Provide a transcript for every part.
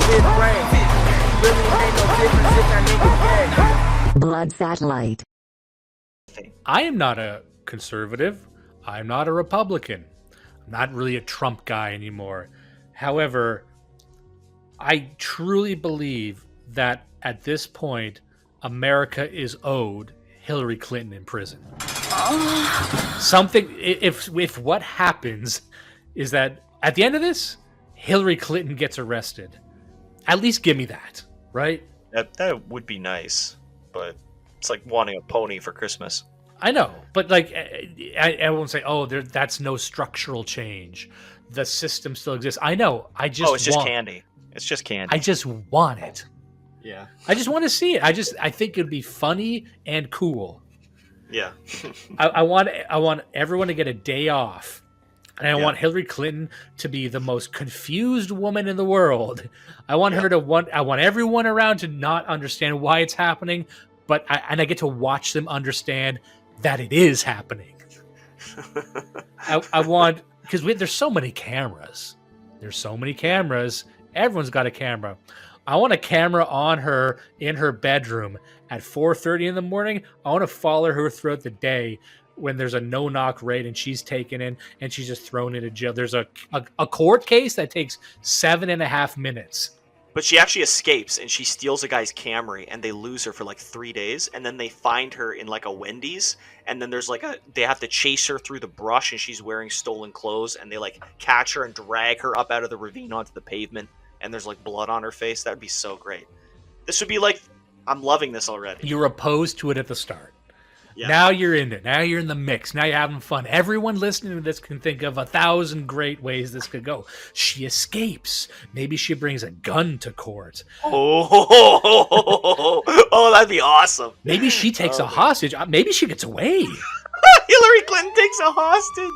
fifth grade. Really ain't no difference if that nigga gay. Blood satellite. I am not a conservative. I'm not a Republican. I'm not really a Trump guy anymore. However, I truly believe that at this point, America is owed Hillary Clinton in prison. Something, if what happens is that at the end of this, Hillary Clinton gets arrested. At least give me that, right? That would be nice, but it's like wanting a pony for Christmas. I know, but like, I won't say, oh, that's no structural change. The system still exists. I know. It's just candy. It's just candy. I just want it. Yeah. I just want to see it. I think it'd be funny and cool. Yeah. I want everyone to get a day off. And I want Hillary Clinton to be the most confused woman in the world. I want her to I want everyone around to not understand why it's happening, but I get to watch them understand that it is happening. I want, because there's so many cameras. Everyone's got a camera. I want a camera on her in her bedroom at 4:30 in the morning. I want to follow her throughout the day when there's a no-knock raid and she's taken in and she's just thrown into jail. There's a court case that takes 7.5 minutes. But she actually escapes and she steals a guy's Camry and they lose her for like 3 days and then they find her in like a Wendy's and then there's like they have to chase her through the brush and she's wearing stolen clothes and they like catch her and drag her up out of the ravine onto the pavement and there's like blood on her face. That would be so great. This would be like, I'm loving this already. You're opposed to it at the start. Yeah. Now you're in it. Now you're in the mix. Now you're having fun. Everyone listening to this can think of 1,000 great ways this could go. She escapes. Maybe she brings a gun to court. Oh, that'd be awesome. Maybe she takes a hostage. Maybe she gets away. Hillary Clinton takes a hostage.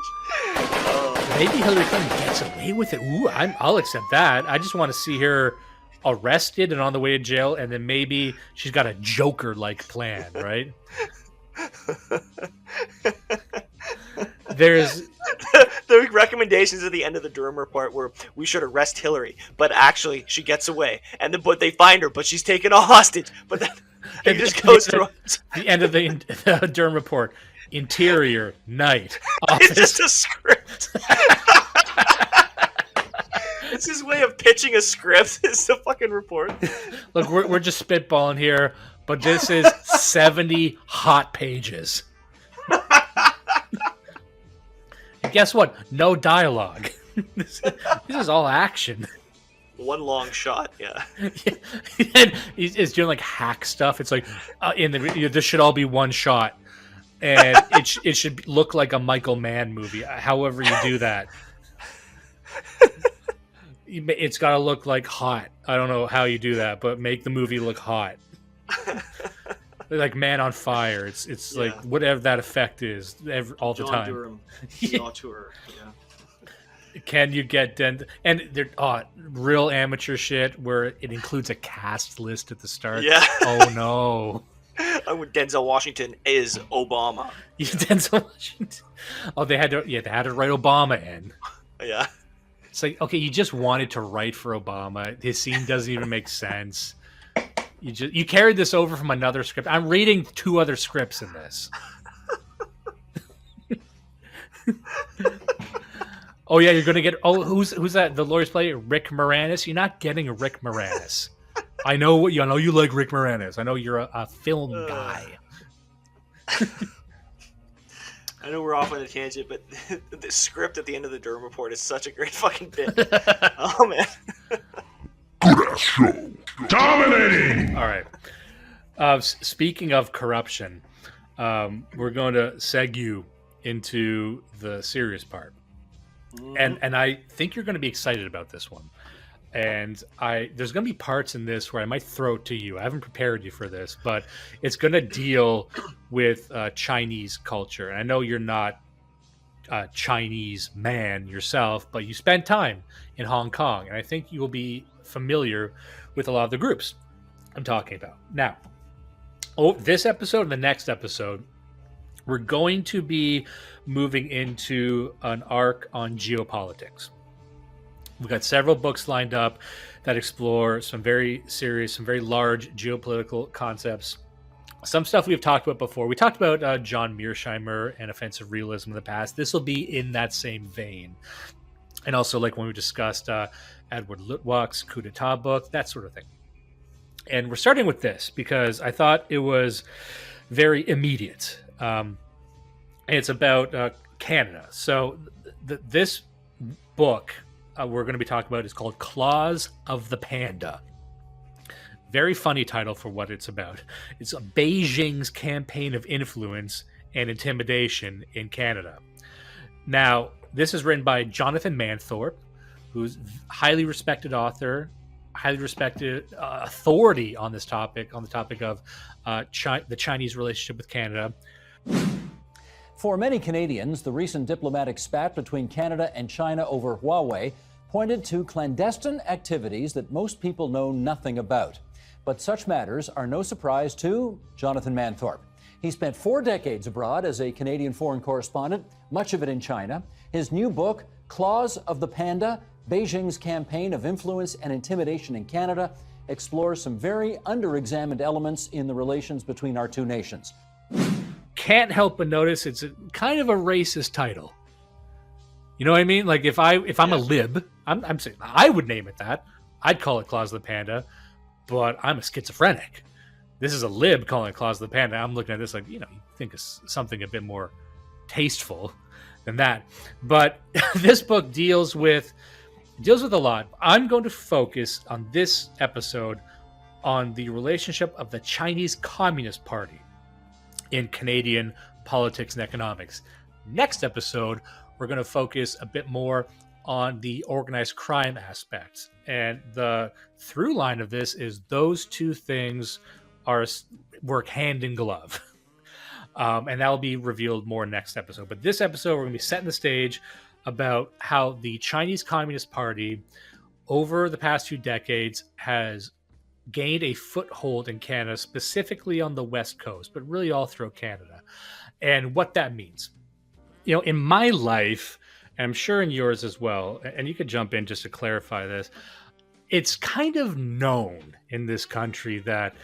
Maybe Hillary Clinton gets away with it. Ooh, I'll accept that. I just want to see her arrested and on the way to jail, and then maybe she's got a Joker-like plan, right? There's the recommendations at the end of the Durham report were we should arrest Hillary, but actually she gets away, and then but they find her, but she's taken a hostage. But then it just goes through the end of the Durham report. Interior night. Office. It's just a script. It's his way of pitching a script. It's a fucking report. Look, we're just spitballing here, but this is 70 hot pages. And guess what? No dialogue. This is all action. One long shot, yeah. And he's doing like hack stuff. It's like this should all be one shot, and it should look like a Michael Mann movie. However you do that. It's got to look like hot. I don't know how you do that, but make the movie look hot. Like Man on Fire. It's like whatever that effect is all the time. Durham. Auteur. Yeah. Can you get and they're real amateur shit where it includes a cast list at the start? Yeah. Oh no. Denzel Washington is Obama. Yeah. Denzel Washington. Oh, they had to write Obama in. Yeah. It's like, okay, you just wanted to write for Obama. His scene doesn't even make sense. You carried this over from another script. I'm reading 2 other scripts in this. Oh yeah, you're gonna get. Oh, who's that? The lawyer's play Rick Moranis. You're not getting a Rick Moranis. I know you like Rick Moranis. I know you're a film guy. I know we're off on a tangent, but the script at the end of the Durham report is such a great fucking bit. Oh man. Good ass show. Dominating. All right. Speaking of corruption, we're going to segue into the serious part, and I think you're going to be excited about this one. And there's going to be parts in this where I might throw it to you. I haven't prepared you for this, but it's going to deal with Chinese culture. And I know you're not a Chinese man yourself, but you spent time in Hong Kong, and I think you will be familiar with a lot of the groups I'm talking about. Now, this episode and the next episode, we're going to be moving into an arc on geopolitics. We've got several books lined up that explore some very serious, some very large geopolitical concepts. Some stuff we've talked about before. We talked about John Mearsheimer and offensive realism in the past. This will be in that same vein. And also, like when we discussed Edward Luttwak's coup d'etat book, that sort of thing. And we're starting with this because I thought it was very immediate. And it's about Canada. So this book we're going to be talking about is called Claws of the Panda. Very funny title for what it's about. It's Beijing's campaign of influence and intimidation in Canada. Now, this is written by Jonathan Manthorpe, who's a highly respected author, highly respected authority on this topic, on the topic of the Chinese relationship with Canada. For many Canadians, the recent diplomatic spat between Canada and China over Huawei pointed to clandestine activities that most people know nothing about. But such matters are no surprise to Jonathan Manthorpe. He spent 4 decades abroad as a Canadian foreign correspondent, much of it in China. His new book, Claws of the Panda, Beijing's Campaign of Influence and Intimidation in Canada, explores some very under-examined elements in the relations between our two nations. Can't help but notice it's kind of a racist title. You know what I mean? Like if I'm a lib, I'm saying I would name it that. I'd call it Claws of the Panda, but I'm a schizophrenic. This is a lib calling it Claws of the Panda. I'm looking at this like, you think of something a bit more tasteful than that. But this book deals with a lot. I'm going to focus on this episode on the relationship of the Chinese Communist Party in Canadian politics and economics. Next episode, we're going to focus a bit more on the organized crime aspect. And the through line of this is those two things work hand in glove. And that will be revealed more next episode. But this episode, we're going to be setting the stage about how the Chinese Communist Party over the past 2 decades has gained a foothold in Canada, specifically on the West Coast, but really all throughout Canada, and what that means. In my life, and I'm sure in yours as well, and you could jump in just to clarify this, it's kind of known in this country that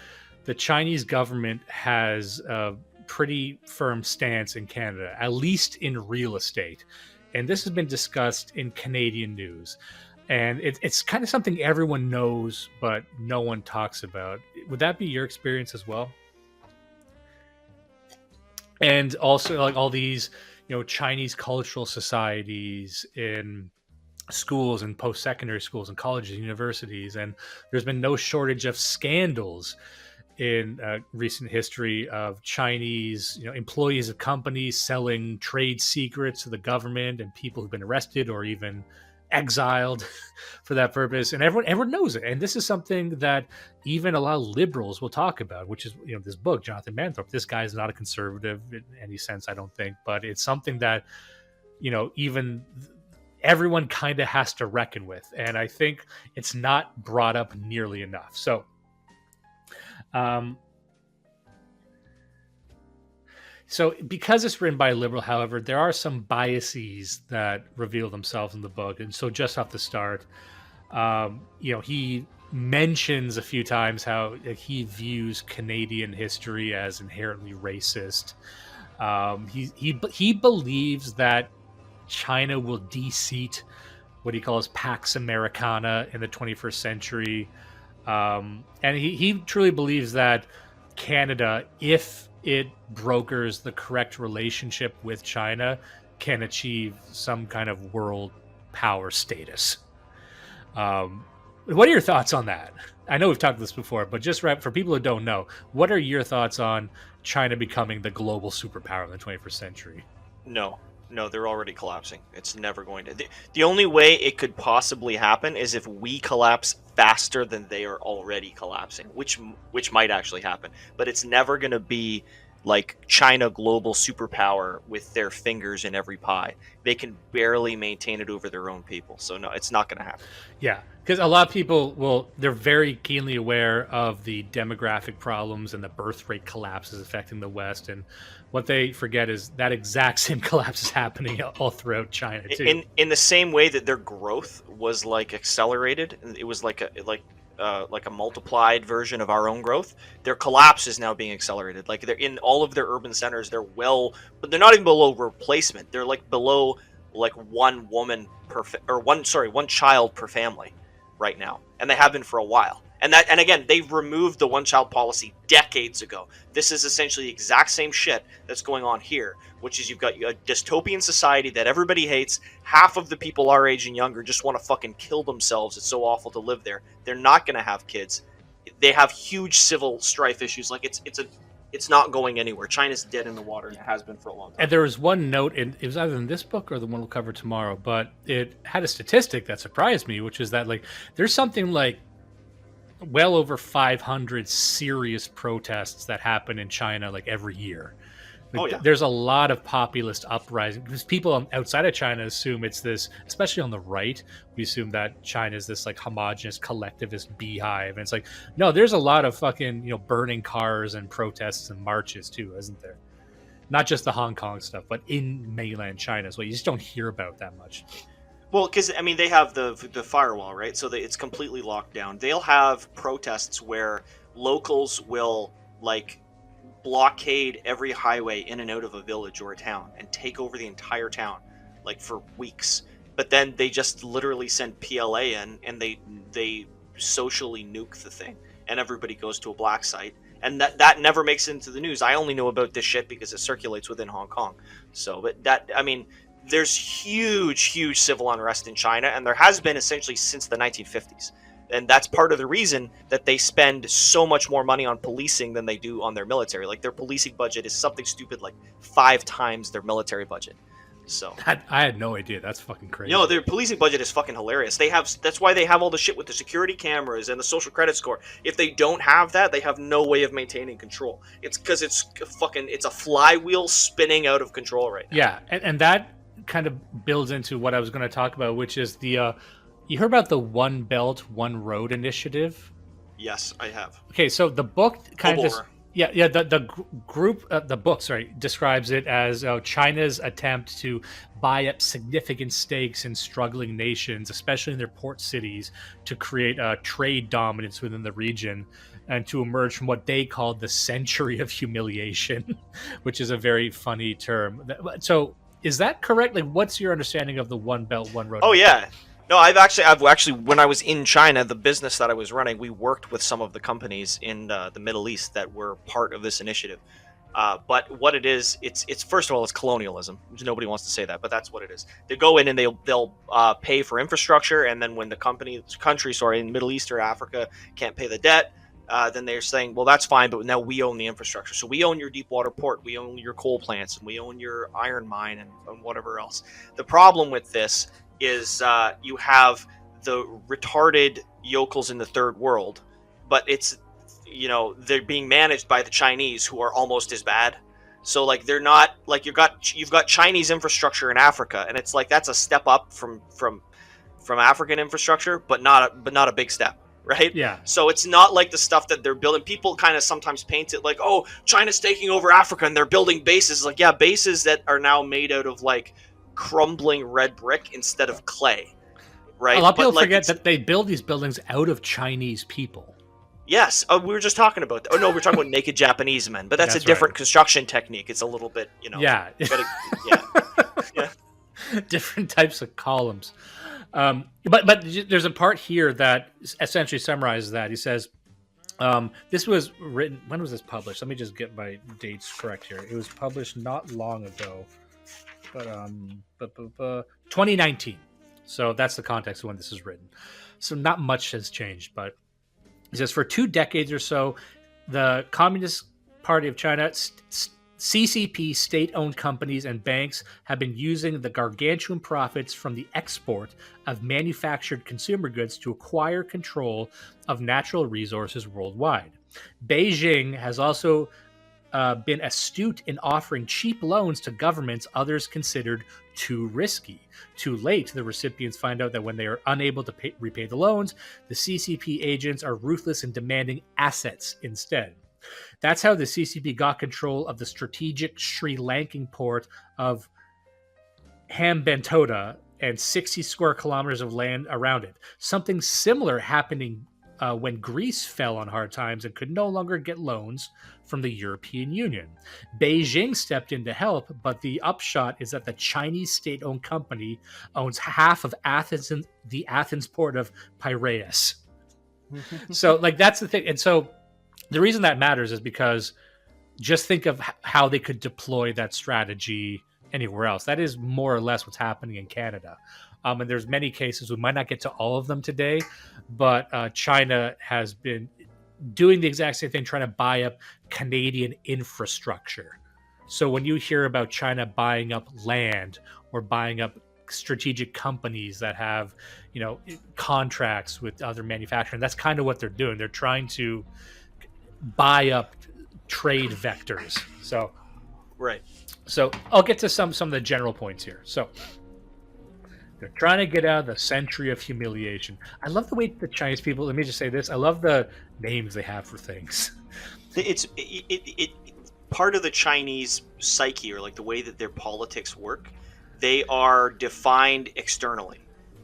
the Chinese government has a pretty firm stance in Canada, at least in real estate. And this has been discussed in Canadian news. And it's kind of something everyone knows, but no one talks about. Would that be your experience as well? And also, like all these, Chinese cultural societies in schools and post-secondary schools and colleges and universities. And there's been no shortage of scandals in recent history of Chinese, employees of companies selling trade secrets to the government and people who've been arrested or even exiled for that purpose, and everyone knows it. And this is something that even a lot of liberals will talk about, which is this book, Jonathan Manthorpe. This guy is not a conservative in any sense, I don't think, but it's something that even everyone kind of has to reckon with, and I think it's not brought up nearly enough. So because it's written by a liberal, however, there are some biases that reveal themselves in the book. And so just off the start, he mentions a few times how he views Canadian history as inherently racist. He believes that China will de-seat what he calls Pax Americana in the 21st century. And he truly believes that Canada, if it brokers the correct relationship with China, can achieve some kind of world power status. What are your thoughts on that? I know we've talked about this before, but just for people who don't know, what are your thoughts on China becoming the global superpower in the 21st century? No, they're already collapsing. It's never going to. The only way it could possibly happen is if we collapse faster than they are already collapsing, which might actually happen. But it's never going to be like China global superpower with their fingers in every pie. They can barely maintain it over their own people. So no, it's not going to happen. Yeah, because a lot of people, they're very keenly aware of the demographic problems and the birth rate collapses affecting the West. And what they forget is that exact same collapse is happening all throughout China too. In the same way that their growth was like accelerated, it was like a multiplied version of our own growth. Their collapse is now being accelerated. Like they're in all of their urban centers, but they're not even below replacement. They're like below like one child per family right now, and they have been for a while. And again, they removed the one-child policy decades ago. This is essentially the exact same shit that's going on here, which is you've got a dystopian society that everybody hates. Half of the people our age and younger just want to fucking kill themselves. It's so awful to live there. They're not going to have kids. They have huge civil strife issues. Like it's not going anywhere. China's dead in the water, and it has been for a long time. And there was one note, it was either in this book or the one we'll cover tomorrow, but it had a statistic that surprised me, which is that like there's something like well over 500 serious protests that happen in China like every year. Like, there's a lot of populist uprising because people outside of China assume it's this, especially on the right, we assume that China is this like homogenous collectivist beehive, and it's like, no, there's a lot of fucking burning cars and protests and marches too, isn't there? Not just the Hong Kong stuff, but in mainland China as well. You just don't hear about that much. Well, because I mean, they have the firewall, right? So it's completely locked down. They'll have protests where locals will like blockade every highway in and out of a village or a town and take over the entire town, like for weeks. But then they just literally send PLA in and they socially nuke the thing, and everybody goes to a black site. And that never makes it into the news. I only know about this shit because it circulates within Hong Kong. So, but there's huge civil unrest in China, and there has been essentially since the 1950s. And that's part of the reason that they spend so much more money on policing than they do on their military. Like their policing budget is something stupid like 5 times their military budget. So I had no idea. That's fucking crazy. No, their policing budget is fucking hilarious. That's why they have all the shit with the security cameras and the social credit score. If they don't have that, they have no way of maintaining control. It's because it's a flywheel spinning out of control right now. Yeah, and that kind of builds into what I was going to talk about, which is the you heard about the One Belt, One Road initiative? Yes, I have. Okay, so the book kind of the book describes it as China's attempt to buy up significant stakes in struggling nations, especially in their port cities, to create a trade dominance within the region and to emerge from what they called the century of humiliation, which is a very funny term. So is that correct? Like, what's your understanding of the One Belt, One Road? Oh, yeah. No, I've actually, when I was in China, the business that I was running, we worked with some of the companies in the Middle East that were part of this initiative. But what it is, it's first of all, it's colonialism. Nobody wants to say that, but that's what it is. They go in and they'll pay for infrastructure, and then when the country in Middle East or Africa can't pay the debt, then they're saying, well, that's fine, but now we own the infrastructure. So we own your deep water port, we own your coal plants, and we own your iron mine and whatever else. The problem with this is you have the retarded yokels in the third world, but it's, they're being managed by the Chinese, who are almost as bad. So like they're not like you've got Chinese infrastructure in Africa, and it's like that's a step up from African infrastructure, but not a big step. Right? Yeah. So it's not like the stuff that they're building. People kind of sometimes paint it like, oh, China's taking over Africa and they're building bases. Like, yeah, bases that are now made out of like crumbling red brick instead of clay. Right? A lot of people forget that they build these buildings out of Chinese people. Yes. We were just talking about that. Oh, no, we're talking about naked Japanese men, but that's a different construction technique. It's a little bit, Yeah. Yeah. Different types of columns. But there's a part here that essentially summarizes that. He says, this was written, when was this published? Let me just get my dates correct here. It was published not long ago, but 2019. So that's the context of when this is written. So not much has changed, but he says for 2 decades or so, the Communist Party of China, CCP, state-owned companies and banks have been using the gargantuan profits from the export of manufactured consumer goods to acquire control of natural resources worldwide. Beijing has also been astute in offering cheap loans to governments others considered too risky. Too late, the recipients find out that when they are unable to repay the loans, the CCP agents are ruthless in demanding assets instead. That's how the CCP got control of the strategic Sri Lankan port of Hambantota and 60 square kilometers of land around it. Something similar happening when Greece fell on hard times and could no longer get loans from the European Union. Beijing stepped in to help, but the upshot is that the Chinese state-owned company owns half of Athens and the Athens port of Piraeus. So, like, that's the thing. And so the reason that matters is because just think of how they could deploy that strategy anywhere else. That is more or less what's happening in Canada. And there's many cases, we might not get to all of them today, but China has been doing the exact same thing, trying to buy up Canadian infrastructure. So when you hear about China buying up land or buying up strategic companies that have, you know, contracts with other manufacturing, that's kind of what they're doing. They're trying to buy up trade vectors. So, Right. So I'll get to some of the general points here. So they're trying to get out of the century of humiliation. I love the way the Chinese people, let me just say this, I love the names they have for things. It's part of the Chinese psyche, or like the way that their politics work. They are defined externally.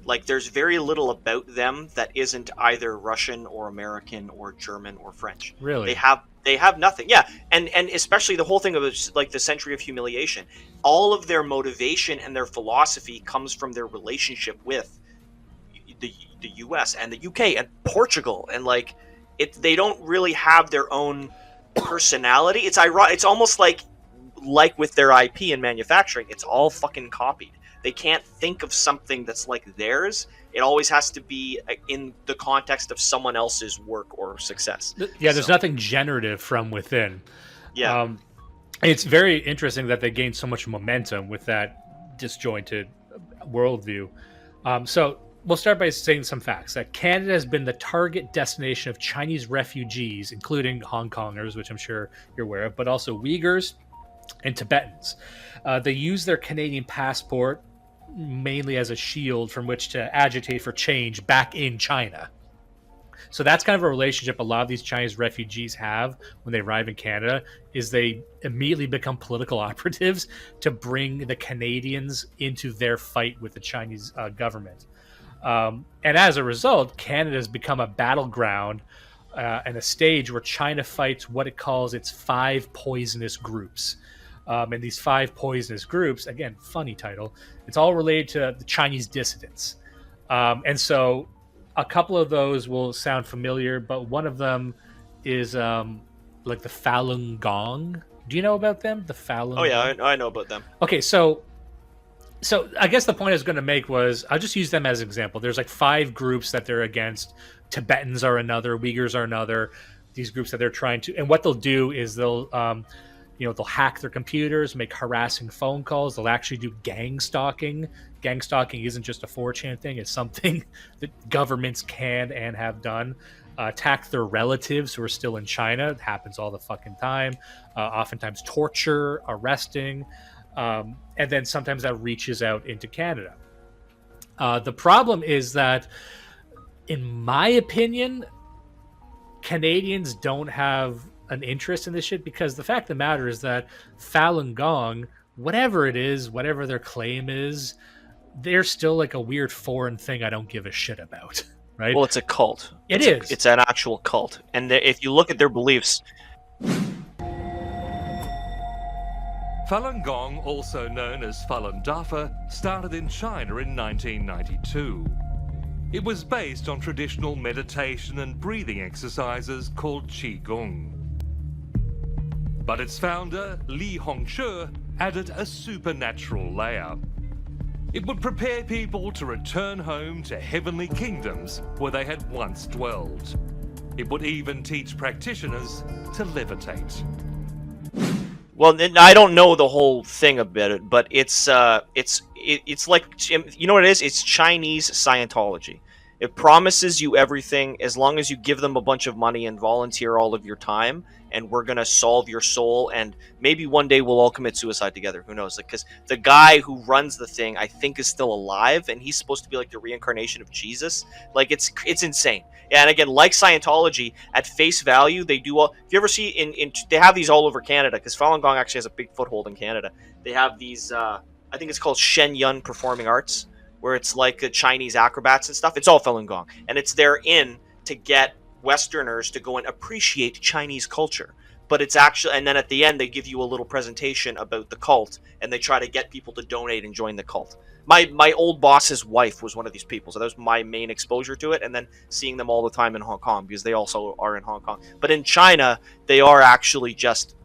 Like, there's very little about them that isn't either Russian or American or German or French. Really? They have nothing. Yeah, and especially the whole thing of like the century of humiliation. All of their motivation and their philosophy comes from their relationship with the U.S. and the U.K. and Portugal, and like they don't really have their own personality. It's ironic. It's almost like with their IP and manufacturing, it's all fucking copied. They can't think of something that's like theirs. It always has to be in the context of someone else's work or success. Yeah, there's nothing generative from within. Yeah. It's very interesting that they gained so much momentum with that disjointed worldview. So we'll start by saying some facts. That Canada has been the target destination of Chinese refugees, including Hong Kongers, which I'm sure you're aware of, but also Uyghurs and Tibetans. They use their Canadian passport mainly as a shield from which to agitate for change back in China. So that's kind of a relationship a lot of these Chinese refugees have when they arrive in Canada, is they immediately become political operatives to bring the Canadians into their fight with the Chinese government. And as a result, Canada has become a battleground and a stage where China fights what it calls its 5 poisonous groups. And these 5 poisonous groups, again, funny title, it's all related to the Chinese dissidents. And so a couple of those will sound familiar, but one of them is like the Falun Gong. Do you know about them? The Falun. Oh yeah, I know about them. Okay, so I guess the point I was going to make was, I'll just use them as an example. There's like 5 groups that they're against. Tibetans are another, Uyghurs are another. These groups that they're trying to, and what they'll do is they'll hack their computers, make harassing phone calls. They'll actually do gang stalking. Gang stalking isn't just a 4chan thing. It's something that governments can and have done. Attack their relatives who are still in China. It happens all the fucking time. Oftentimes torture, arresting. And then sometimes that reaches out into Canada. The problem is that, in my opinion, Canadians don't have an interest in this shit, because the fact of the matter is that Falun Gong, whatever it is, whatever their claim is, they're still like a weird foreign thing I don't give a shit about, right? Well, it's a cult. It's an actual cult, and if you look at their beliefs. Falun Gong, also known as Falun Dafa, started in China in 1992. It was based on traditional meditation and breathing exercises called Qigong. But its founder, Li Hongzhi, added a supernatural layer. It would prepare people to return home to heavenly kingdoms where they had once dwelled. It would even teach practitioners to levitate. Well, I don't know the whole thing about it, but it's like, you know what it is? It's Chinese Scientology. It promises you everything as long as you give them a bunch of money and volunteer all of your time, and we're going to solve your soul, and maybe one day we'll all commit suicide together. Who knows? Because the guy who runs the thing, I think, is still alive, and he's supposed to be like the reincarnation of Jesus. Like, it's insane. Yeah, and again, like Scientology, at face value, they do all... If you ever see... they have these all over Canada, because Falun Gong actually has a big foothold in Canada. They have these... I think it's called Shen Yun Performing Arts, where it's like the Chinese acrobats and stuff. It's all Falun Gong. And it's their in to get Westerners to go and appreciate Chinese culture. But it's actually... And then at the end, they give you a little presentation about the cult, and they try to get people to donate and join the cult. My old boss's wife was one of these people, so that was my main exposure to it, and then seeing them all the time in Hong Kong, because they also are in Hong Kong. But in China, they are actually just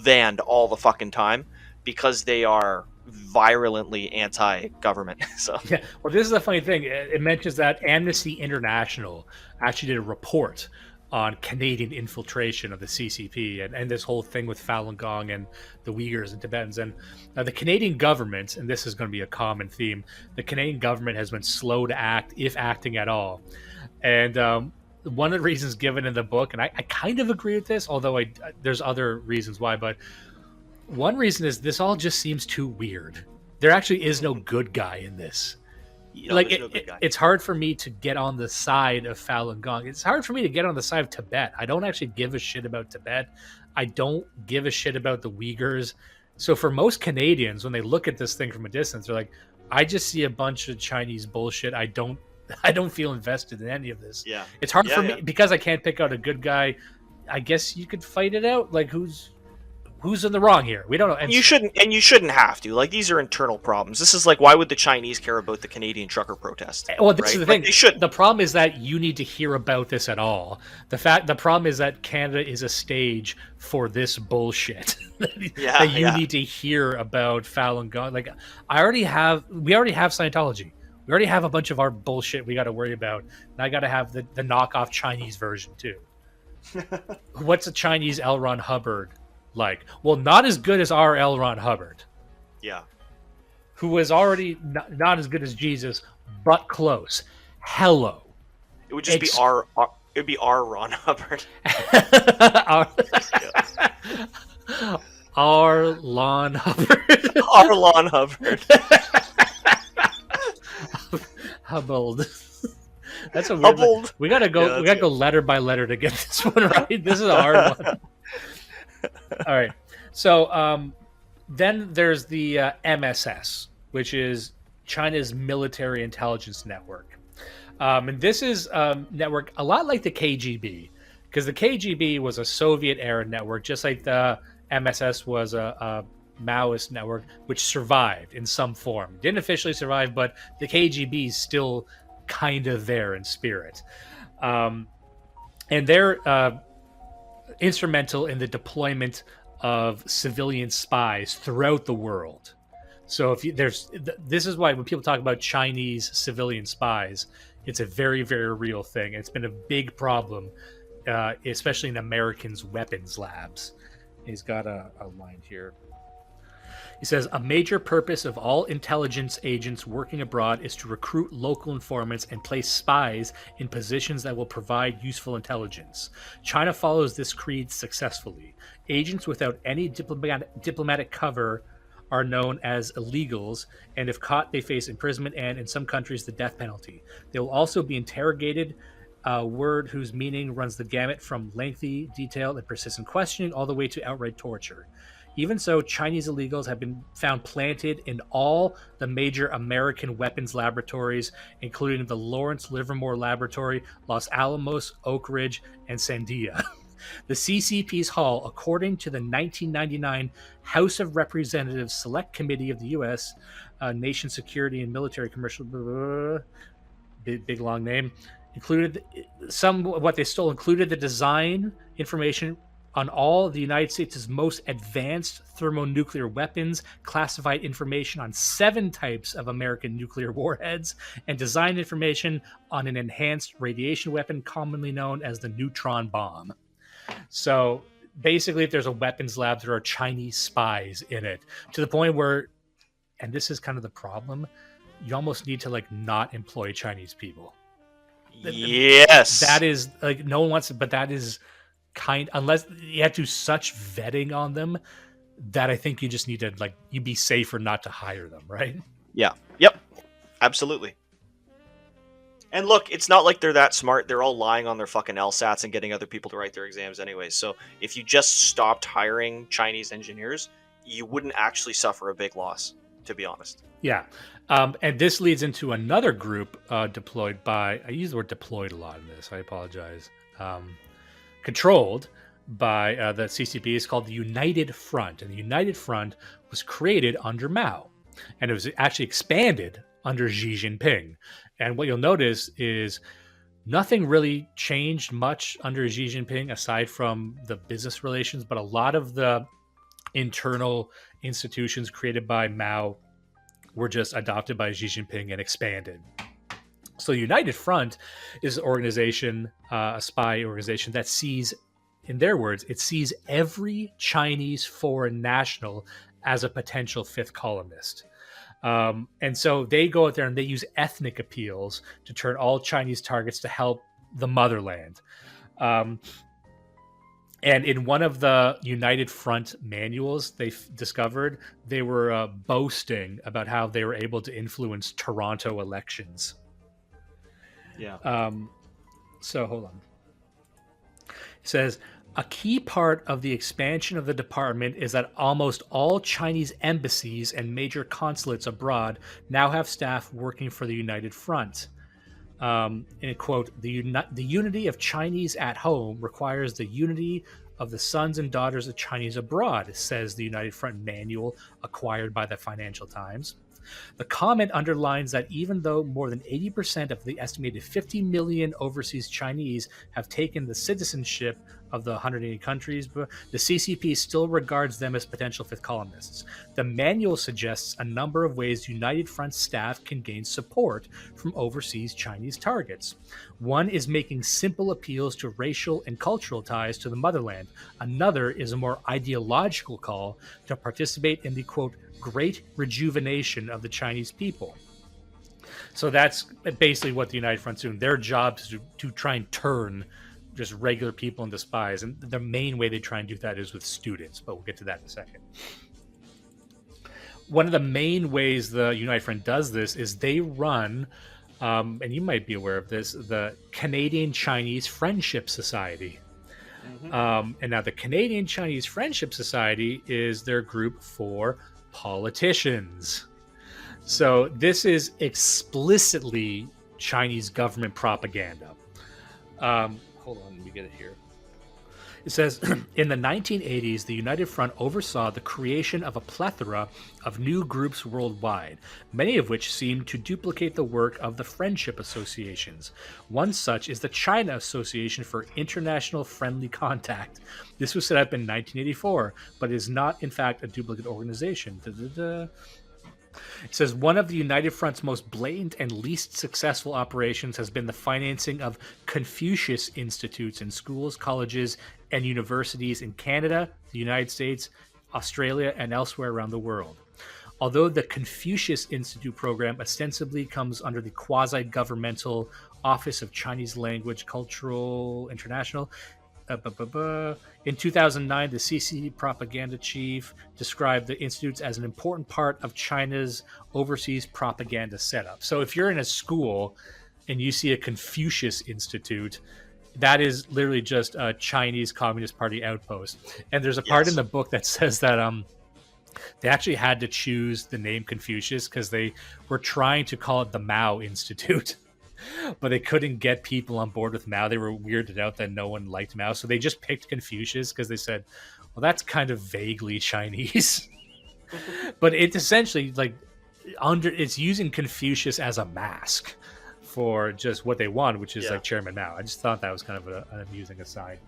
banned all the fucking time, because they are virulently anti-government. So yeah, well, this is the funny thing. It mentions that Amnesty International actually did a report on Canadian infiltration of the CCP and this whole thing with Falun Gong and the Uyghurs and Tibetans. And the Canadian government, and this is going to be a common theme, the Canadian government has been slow to act, if acting at all. And one of the reasons given in the book, and I kind of agree with this, although there's other reasons why, but one reason is this all just seems too weird. There actually is no good guy in this. No, like it's hard for me to get on the side of Falun Gong. It's hard for me to get on the side of Tibet. I don't actually give a shit about Tibet. I don't give a shit about the Uyghurs. So for most Canadians, when they look at this thing from a distance, they're like, I just see a bunch of Chinese bullshit. I don't feel invested in any of this. yeah, It's hard for me because I can't pick out a good guy. I guess you could fight it out. Like who's in the wrong here? We don't know. And you shouldn't have to. Like, these are internal problems. This is like, why would the Chinese care about the Canadian trucker protest? Well, this is the thing. Like, they should. The problem is that you need to hear about this at all. The problem is that Canada is a stage for this bullshit. Yeah, that you need to hear about Falun Gong. Like, we already have Scientology. We already have a bunch of our bullshit we got to worry about. And I got to have the knockoff Chinese version too. What's a Chinese L. Ron Hubbard like? Well, not as good as our L. Ron Hubbard. Yeah. Who was already not as good as Jesus, but close. Hello. It would just be our Ron Hubbard. Our Lon Hubbard. Our Lon Hubbard. Hubbard. That's a weird one. We gotta go letter by letter to get this one right. This is a hard one. All right. So then there's the MSS, which is China's military intelligence network. And this is a network a lot like the KGB, because the KGB was a Soviet-era network, just like the MSS was a Maoist network, which survived in some form. Didn't officially survive, but the KGB is still kind of there in spirit. And they're instrumental in the deployment of civilian spies throughout the world. So this is why when people talk about Chinese civilian spies, it's a very, very real thing. It's been a big problem, especially in Americans' weapons labs. He's got a line here. He says, a major purpose of all intelligence agents working abroad is to recruit local informants and place spies in positions that will provide useful intelligence. China follows this creed successfully. Agents without any diplomatic cover are known as illegals, and if caught, they face imprisonment and, in some countries, the death penalty. They will also be interrogated, a word whose meaning runs the gamut from lengthy, detailed, and persistent questioning all the way to outright torture. Even so, Chinese illegals have been found planted in all the major American weapons laboratories, including the Lawrence Livermore Laboratory, Los Alamos, Oak Ridge, and Sandia. The CCP's haul, according to the 1999 House of Representatives Select Committee of the U.S. Nation Security and Military Commercial, big long name, included what they stole included the design information on all of the United States' most advanced thermonuclear weapons, classified information on 7 types of American nuclear warheads, and design information on an enhanced radiation weapon commonly known as the neutron bomb. So basically, if there's a weapons lab, there are Chinese spies in it, to the point where, and this is kind of the problem, you almost need to not employ Chinese people. Yes. That is like no one wants it, but that is unless you have to do such vetting on them that I think you just need to you'd be safer not to hire them, right? Yeah. Yep. Absolutely. And look, it's not like they're that smart. They're all lying on their fucking LSATs and getting other people to write their exams anyway. So if you just stopped hiring Chinese engineers, you wouldn't actually suffer a big loss, to be honest. Yeah. And this leads into another group deployed by, I use the word deployed a lot in this, I apologize. Controlled by the CCP is called the United Front. And the United Front was created under Mao. And it was actually expanded under Xi Jinping. And what you'll notice is nothing really changed much under Xi Jinping aside from the business relations, but a lot of the internal institutions created by Mao were just adopted by Xi Jinping and expanded. So United Front is an organization, a spy organization that sees, in their words, it sees every Chinese foreign national as a potential fifth columnist. And so they go out there and they use ethnic appeals to turn all Chinese targets to help the motherland. And in one of the United Front manuals they discovered, they were boasting about how they were able to influence Toronto elections. Yeah. So hold on. It says, a key part of the expansion of the department is that almost all Chinese embassies and major consulates abroad now have staff working for the United Front. And quote, the unity of Chinese at home requires the unity of the sons and daughters of Chinese abroad, says the United Front manual acquired by the Financial Times. The comment underlines that even though more than 80% of the estimated 50 million overseas Chinese have taken the citizenship of the 180 countries, the CCP still regards them as potential fifth columnists. The manual suggests a number of ways United Front staff can gain support from overseas Chinese targets. One is making simple appeals to racial and cultural ties to the motherland. Another is a more ideological call to participate in the, quote, great rejuvenation of the Chinese people. So that's basically what the United Front's doing. Their job is to try and turn just regular people into spies. And the main way they try and do that is with students, but we'll get to that in a second. One of the main ways the United Front does this is they run, and you might be aware of this, the Canadian Chinese Friendship Society. Mm-hmm. And now the Canadian Chinese Friendship Society is their group for politicians. So this is explicitly Chinese government propaganda. Hold on, let me get it here. It says, in the 1980s, the United Front oversaw the creation of a plethora of new groups worldwide, many of which seemed to duplicate the work of the friendship associations. One such is the China Association for International Friendly Contact. This was set up in 1984, but is not, in fact, a duplicate organization. It says, one of the United Front's most blatant and least successful operations has been the financing of Confucius Institutes in schools, colleges, and universities in Canada, the United States, Australia, and elsewhere around the world. Although the Confucius Institute program ostensibly comes under the quasi-governmental Office of Chinese Language Cultural International, in 2009, the CCP propaganda chief described the institutes as an important part of China's overseas propaganda setup. So if you're in a school and you see a Confucius Institute, that is literally just a Chinese Communist Party outpost. And there's a part in the book that says that they actually had to choose the name Confucius because they were trying to call it the Mao Institute. But they couldn't get people on board with Mao. They were weirded out that no one liked Mao. So they just picked Confucius because they said, well, that's kind of vaguely Chinese. But it's essentially like it's using Confucius as a mask for just what they want, which is like Chairman Mao. I just thought that was kind of an amusing aside.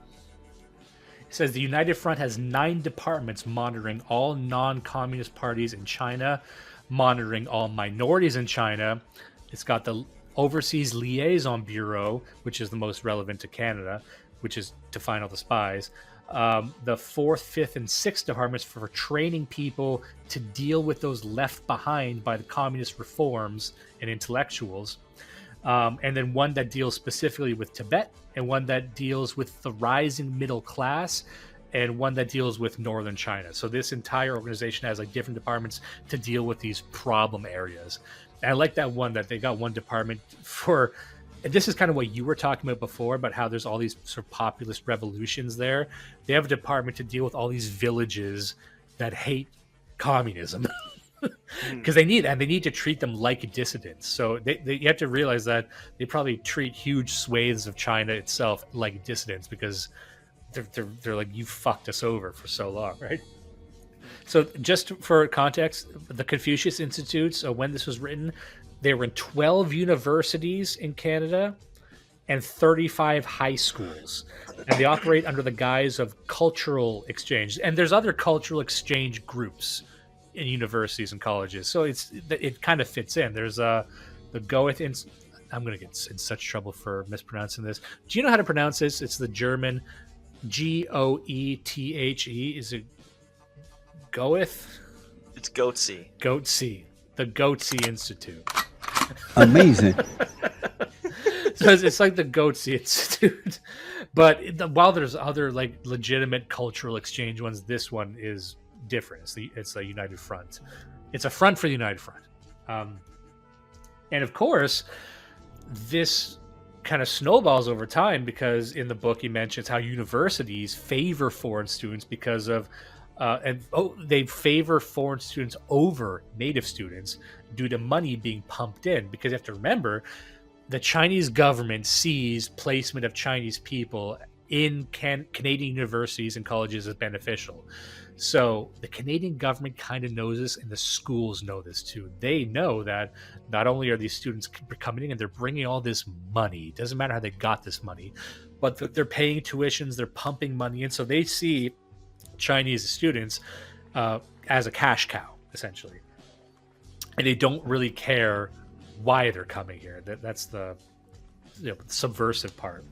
It says the United Front has 9 departments monitoring all non-communist parties in China, monitoring all minorities in China. It's got the Overseas Liaison Bureau, which is the most relevant to Canada, which is to find all the spies. The 4th, 5th, and 6th departments for training people to deal with those left behind by the communist reforms and intellectuals. and then one that deals specifically with Tibet, and one that deals with the rising middle class, and one that deals with northern China. So this entire organization has like different departments to deal with these problem areas. And I like that one that they got one department for. And this is kind of what you were talking about before, about how there's all these sort of populist revolutions there. They have a department to deal with all these villages that hate communism. Because they need to treat them like dissidents. So you have to realize that they probably treat huge swathes of China itself like dissidents, because they're like, you fucked us over for so long, right? So just for context, the Confucius Institutes, when this was written, they were in 12 universities in Canada and 35 high schools, and they operate under the guise of cultural exchange. And there's other cultural exchange groups in universities and colleges, so it kind of fits in. There's the Goethe. I'm going to get in such trouble for mispronouncing this. Do you know how to pronounce this? It's the German Goethe. Is it Goethe? It's Guanxi. Guanxi. The Guanxi Institute. Amazing. So it's like the Guanxi Institute, but while there's other like legitimate cultural exchange ones, this one is different. It's a United Front. It's a front for the United Front. And of course, this kind of snowballs over time, because in the book he mentions how universities favor foreign students because of they favor foreign students over native students due to money being pumped in. Because you have to remember, the Chinese government sees placement of Chinese people in Canadian universities and colleges as beneficial. So the Canadian government kind of knows this, and the schools know this too. They know that not only are these students coming in and they're bringing all this money, it doesn't matter how they got this money, but they're paying tuitions, they're pumping money in. So they see Chinese students as a cash cow, essentially. And they don't really care why they're coming here. That's the subversive part.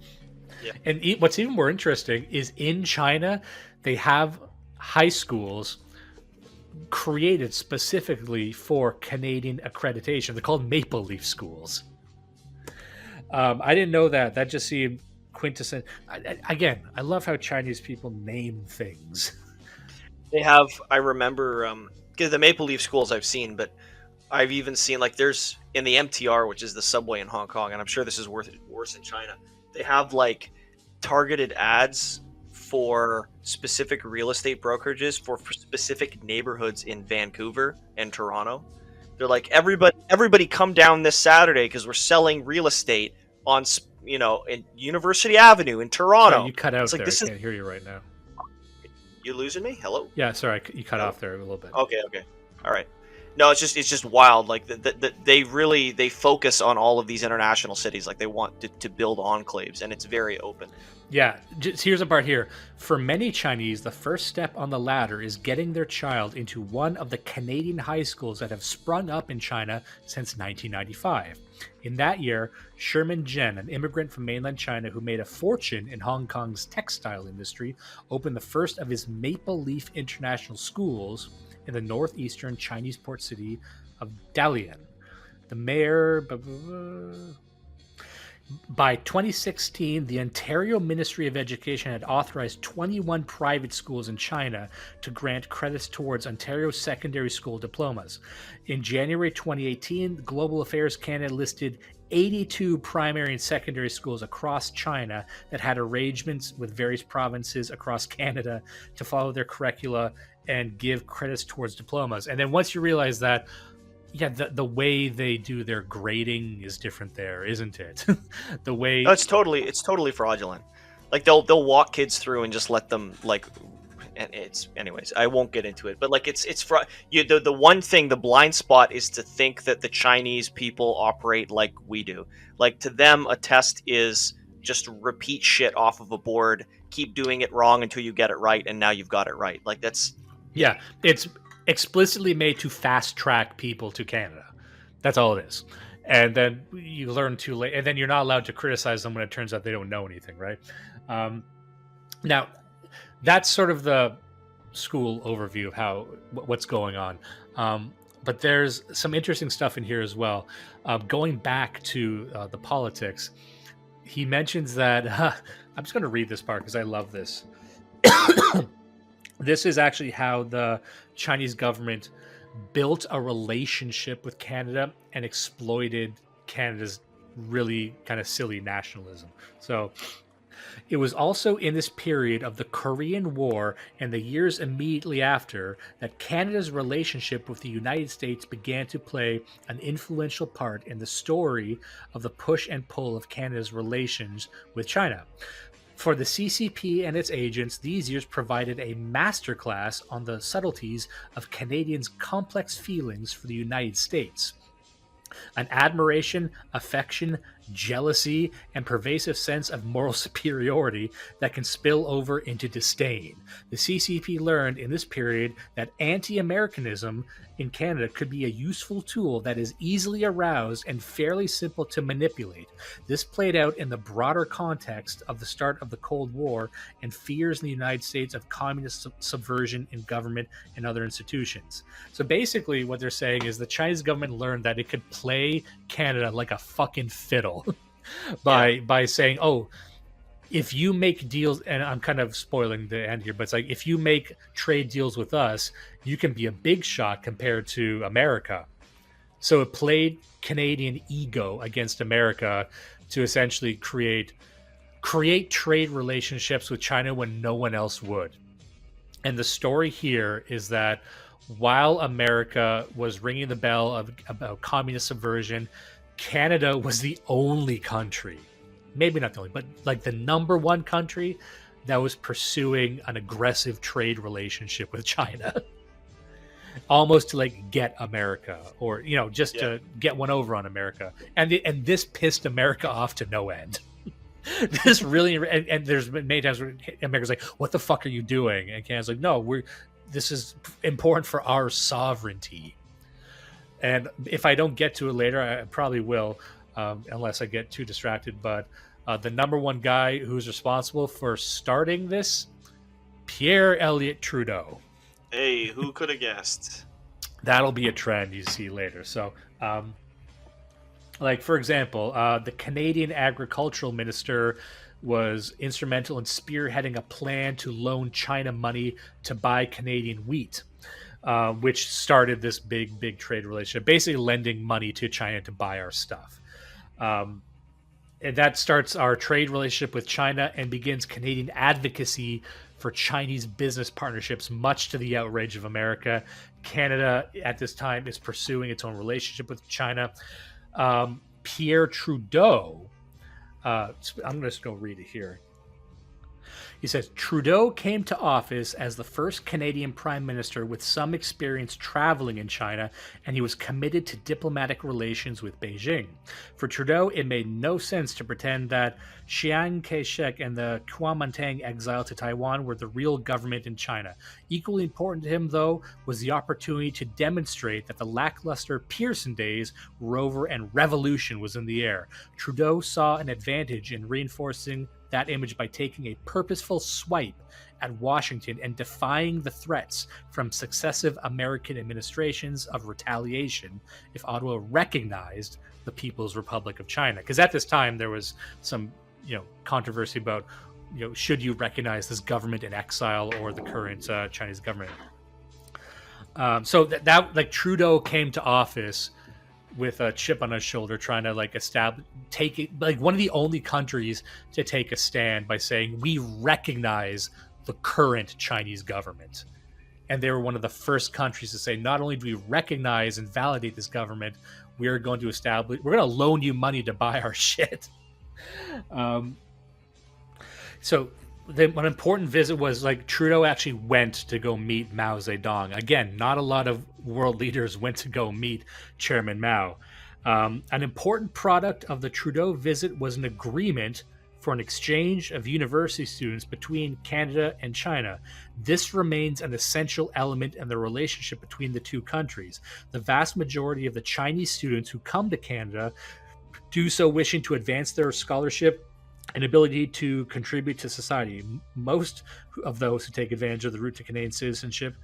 Yeah. And what's even more interesting is in China, they have high schools created specifically for Canadian accreditation. They're called Maple Leaf schools. I didn't know that. That just seemed quintessential. Again, I love how Chinese people name things. They have, I remember, because the Maple Leaf schools I've seen, but I've even seen, like, there's in the MTR, which is the subway in Hong Kong, and I'm sure this is worse in China. They have like targeted ads for specific real estate brokerages for specific neighborhoods in Vancouver and Toronto. They're like, everybody come down this Saturday because we're selling real estate on, in University Avenue in Toronto. Sorry, you cut out there. I can't hear you right now. You losing me? Hello? Yeah, sorry, you cut off there a little bit. Okay. All right. No, it's just wild. Like they focus on all of these international cities. Like they want to build enclaves, and it's very open. Yeah, here's a part here. For many Chinese, the first step on the ladder is getting their child into one of the Canadian high schools that have sprung up in China since 1995. In that year, Sherman Jen, an immigrant from mainland China who made a fortune in Hong Kong's textile industry, opened the first of his Maple Leaf International Schools in the northeastern Chinese port city of Dalian. The mayor... By 2016, the Ontario Ministry of Education had authorized 21 private schools in China to grant credits towards Ontario secondary school diplomas. In January 2018, Global Affairs Canada listed 82 primary and secondary schools across China that had arrangements with various provinces across Canada to follow their curricula and give credits towards diplomas. And then once you realize that, yeah, the way they do their grading is different there, isn't it? The way... No, it's totally fraudulent. Like they'll walk kids through and just let them like... It's anyways. I won't get into it, but like it's the one thing, the blind spot is to think that the Chinese people operate like we do. Like to them, a test is just repeat shit off of a board, keep doing it wrong until you get it right, and now you've got it right. Like that's... Yeah, it's explicitly made to fast track people to Canada. That's all it is. And then you learn too late, and then you're not allowed to criticize them when it turns out they don't know anything, right? Now, that's sort of the school overview of what's going on. But there's some interesting stuff in here as well. Going back to the politics, he mentions that I'm just going to read this part because I love this. This is actually how the Chinese government built a relationship with Canada and exploited Canada's really kind of silly nationalism. So it was also in this period of the Korean War and the years immediately after that Canada's relationship with the United States began to play an influential part in the story of the push and pull of Canada's relations with China. For the CCP and its agents, these years provided a masterclass on the subtleties of Canadians' complex feelings for the United States. An admiration, affection, jealousy, and pervasive sense of moral superiority that can spill over into disdain. The CCP learned in this period that anti-Americanism in Canada could be a useful tool that is easily aroused and fairly simple to manipulate. This played out in the broader context of the start of the Cold War and fears in the United States of communist subversion in government and other institutions. So basically what they're saying is the Chinese government learned that it could play Canada like a fucking fiddle by saying, oh, if you make deals, and I'm kind of spoiling the end here, but it's like, if you make trade deals with us, you can be a big shot compared to America. So it played Canadian ego against America to essentially create trade relationships with China when no one else would. And the story here is that while America was ringing the bell about communist subversion, Canada was the only country, maybe not the only, but like the number one country that was pursuing an aggressive trade relationship with China. Almost to like get America, or, you know, just to get one over on America. And this pissed America off to no end. This really, and there's been many times where America's like, what the fuck are you doing? And Canada's like, no, this is important for our sovereignty. And if I don't get to it later, I probably will, unless I get too distracted. But the number one guy who's responsible for starting this, Pierre Elliott Trudeau. Hey, who could have guessed? That'll be a trend you see later. So, like, for example, the Canadian agricultural minister was instrumental in spearheading a plan to loan China money to buy Canadian wheat. Which started this big trade relationship, basically lending money to China to buy our stuff. And that starts our trade relationship with China and begins Canadian advocacy for Chinese business partnerships, much to the outrage of America. Canada at this time is pursuing its own relationship with China. Pierre Trudeau, I'm going to just go read it here. He says, Trudeau came to office as the first Canadian prime minister with some experience traveling in China, and he was committed to diplomatic relations with Beijing. For Trudeau, it made no sense to pretend that Chiang Kai-shek and the Kuomintang exile to Taiwan were the real government in China. Equally important to him, though, was the opportunity to demonstrate that the lackluster Pearson days were over and revolution was in the air. Trudeau saw an advantage in reinforcing that image by taking a purposeful swipe at Washington and defying the threats from successive American administrations of retaliation if Ottawa recognized the People's Republic of China. Because at this time there was some, controversy about, should you recognize this government in exile or the current Chinese government. So that like Trudeau came to office with a chip on his shoulder, trying to take it, like one of the only countries to take a stand by saying we recognize the current Chinese government. And they were one of the first countries to say, not only do we recognize and validate this government, we're going to loan you money to buy our shit. So an important visit was Trudeau actually went to go meet Mao Zedong. Again, not a lot of world leaders went to go meet Chairman Mao. An important product of the Trudeau visit was an agreement for an exchange of university students between Canada and China. This remains an essential element in the relationship between the two countries. The vast majority of the Chinese students who come to Canada do so wishing to advance their scholarship and ability to contribute to society. Most of those who take advantage of the route to Canadian citizenship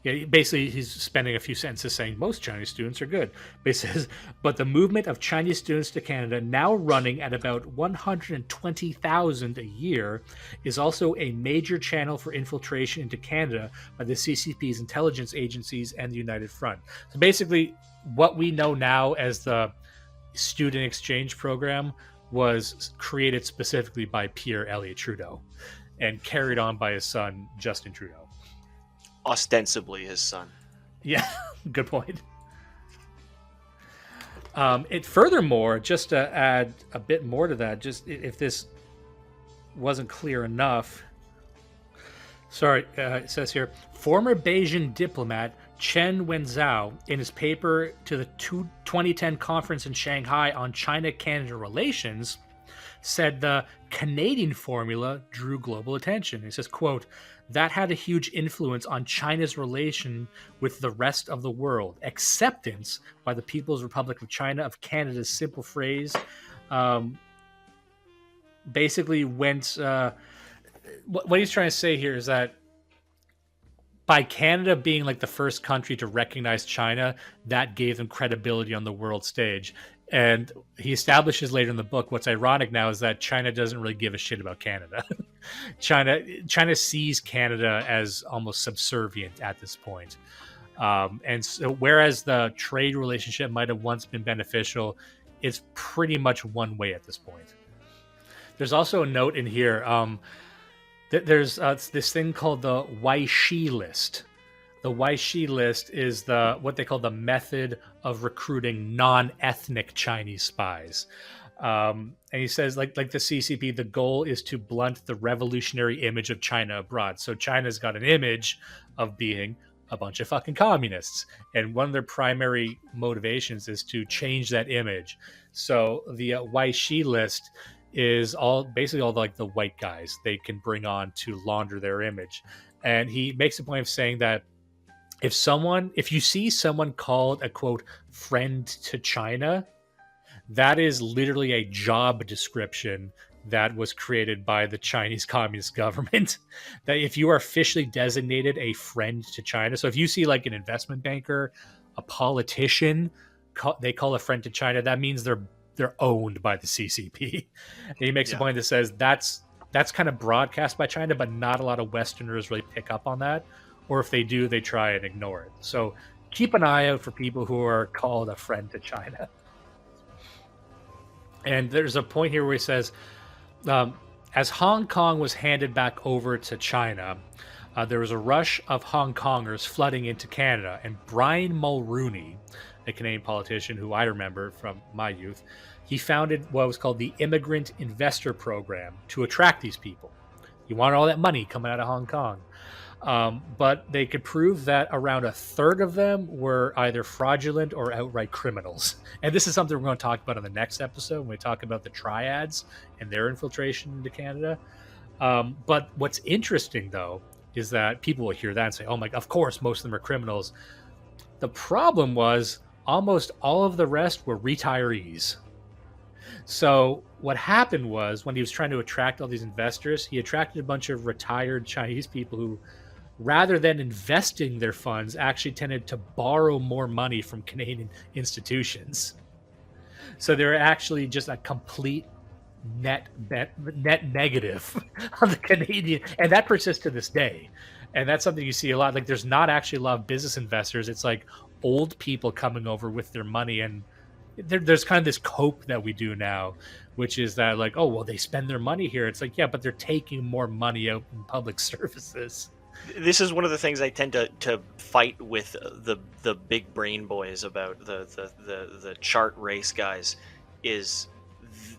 Yeah, basically, he's spending a few sentences saying most Chinese students are good. But he says, but the movement of Chinese students to Canada, now running at about 120,000 a year, is also a major channel for infiltration into Canada by the CCP's intelligence agencies and the United Front. So basically, what we know now as the student exchange program was created specifically by Pierre Elliott Trudeau and carried on by his son, Justin Trudeau. Ostensibly his son. Yeah, good point. It furthermore, just to add a bit more to that, just if this wasn't clear enough. Sorry, it says here, former Beijing diplomat Chen Wenzhou, in his paper to the 2010 conference in Shanghai on China-Canada relations, said the Canadian formula drew global attention. He says, quote, that had a huge influence on China's relation with the rest of the world. Acceptance by the People's Republic of China of Canada's simple phrase basically went... what he's trying to say here is that by Canada being like the first country to recognize China, that gave them credibility on the world stage. And he establishes later in the book, what's ironic now is that China doesn't really give a shit about Canada. China sees Canada as almost subservient at this point. And so whereas the trade relationship might have once been beneficial, it's pretty much one way at this point. There's also a note in here. There's this thing called the Guanxi list. The Guanxi list is what they call the method of recruiting non-ethnic Chinese spies. And he says, like the CCP, the goal is to blunt the revolutionary image of China abroad. So China's got an image of being a bunch of fucking communists. And one of their primary motivations is to change that image. So the Guanxi list is basically all the white guys they can bring on to launder their image. And he makes a point of saying that if you see someone called a quote friend to China, that is literally a job description that was created by the Chinese Communist government. That if you are officially designated a friend to China, so if you see like an investment banker, a politician, they call a friend to China, that means they're owned by the CCP. And he makes a point that says that's kind of broadcast by China, but not a lot of Westerners really pick up on that. Or if they do, they try and ignore it. So keep an eye out for people who are called a friend to China. And there's a point here where he says, as Hong Kong was handed back over to China, there was a rush of Hong Kongers flooding into Canada. And Brian Mulrooney, a Canadian politician who I remember from my youth, he founded what was called the Immigrant Investor Program to attract these people. He wanted all that money coming out of Hong Kong. But they could prove that around a third of them were either fraudulent or outright criminals. And this is something we're going to talk about in the next episode when we talk about the triads and their infiltration into Canada. But what's interesting, though, is that people will hear that and say, oh my, of course, most of them are criminals. The problem was almost all of the rest were retirees. So what happened was when he was trying to attract all these investors, he attracted a bunch of retired Chinese people who, rather than investing their funds, actually tended to borrow more money from Canadian institutions. So they're actually just a complete net negative on the Canadian, and that persists to this day. And that's something you see a lot. Like, there's not actually a lot of business investors. It's like old people coming over with their money, and there's kind of this cope that we do now, which is that like, oh, well, they spend their money here. It's like, yeah, but they're taking more money out in public services. This is one of the things I tend to fight with the big brain boys about, the chart race guys, is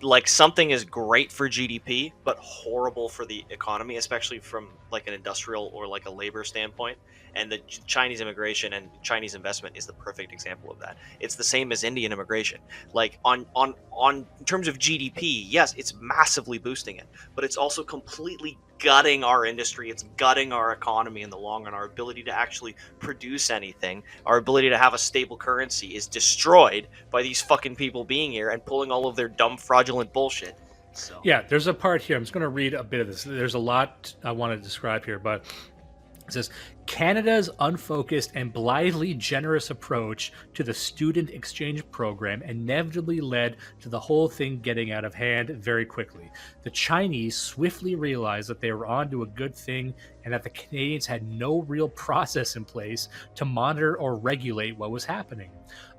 like something is great for GDP but horrible for the economy, especially from like an industrial or like a labor standpoint. And the Chinese immigration and Chinese investment is the perfect example of that. It's the same as Indian immigration. Like on in terms of GDP, yes, it's massively boosting it, but it's also completely gutting our industry. It's gutting our economy in the long run. Our ability to actually produce anything, our ability to have a stable currency is destroyed by these fucking people being here and pulling all of their dumb, fraudulent bullshit. So yeah, there's a part here. I'm just going to read a bit of this. There's a lot I want to describe here, but it says, Canada's unfocused and blithely generous approach to the student exchange program inevitably led to the whole thing getting out of hand very quickly. The Chinese swiftly realized that they were onto a good thing and that the Canadians had no real process in place to monitor or regulate what was happening.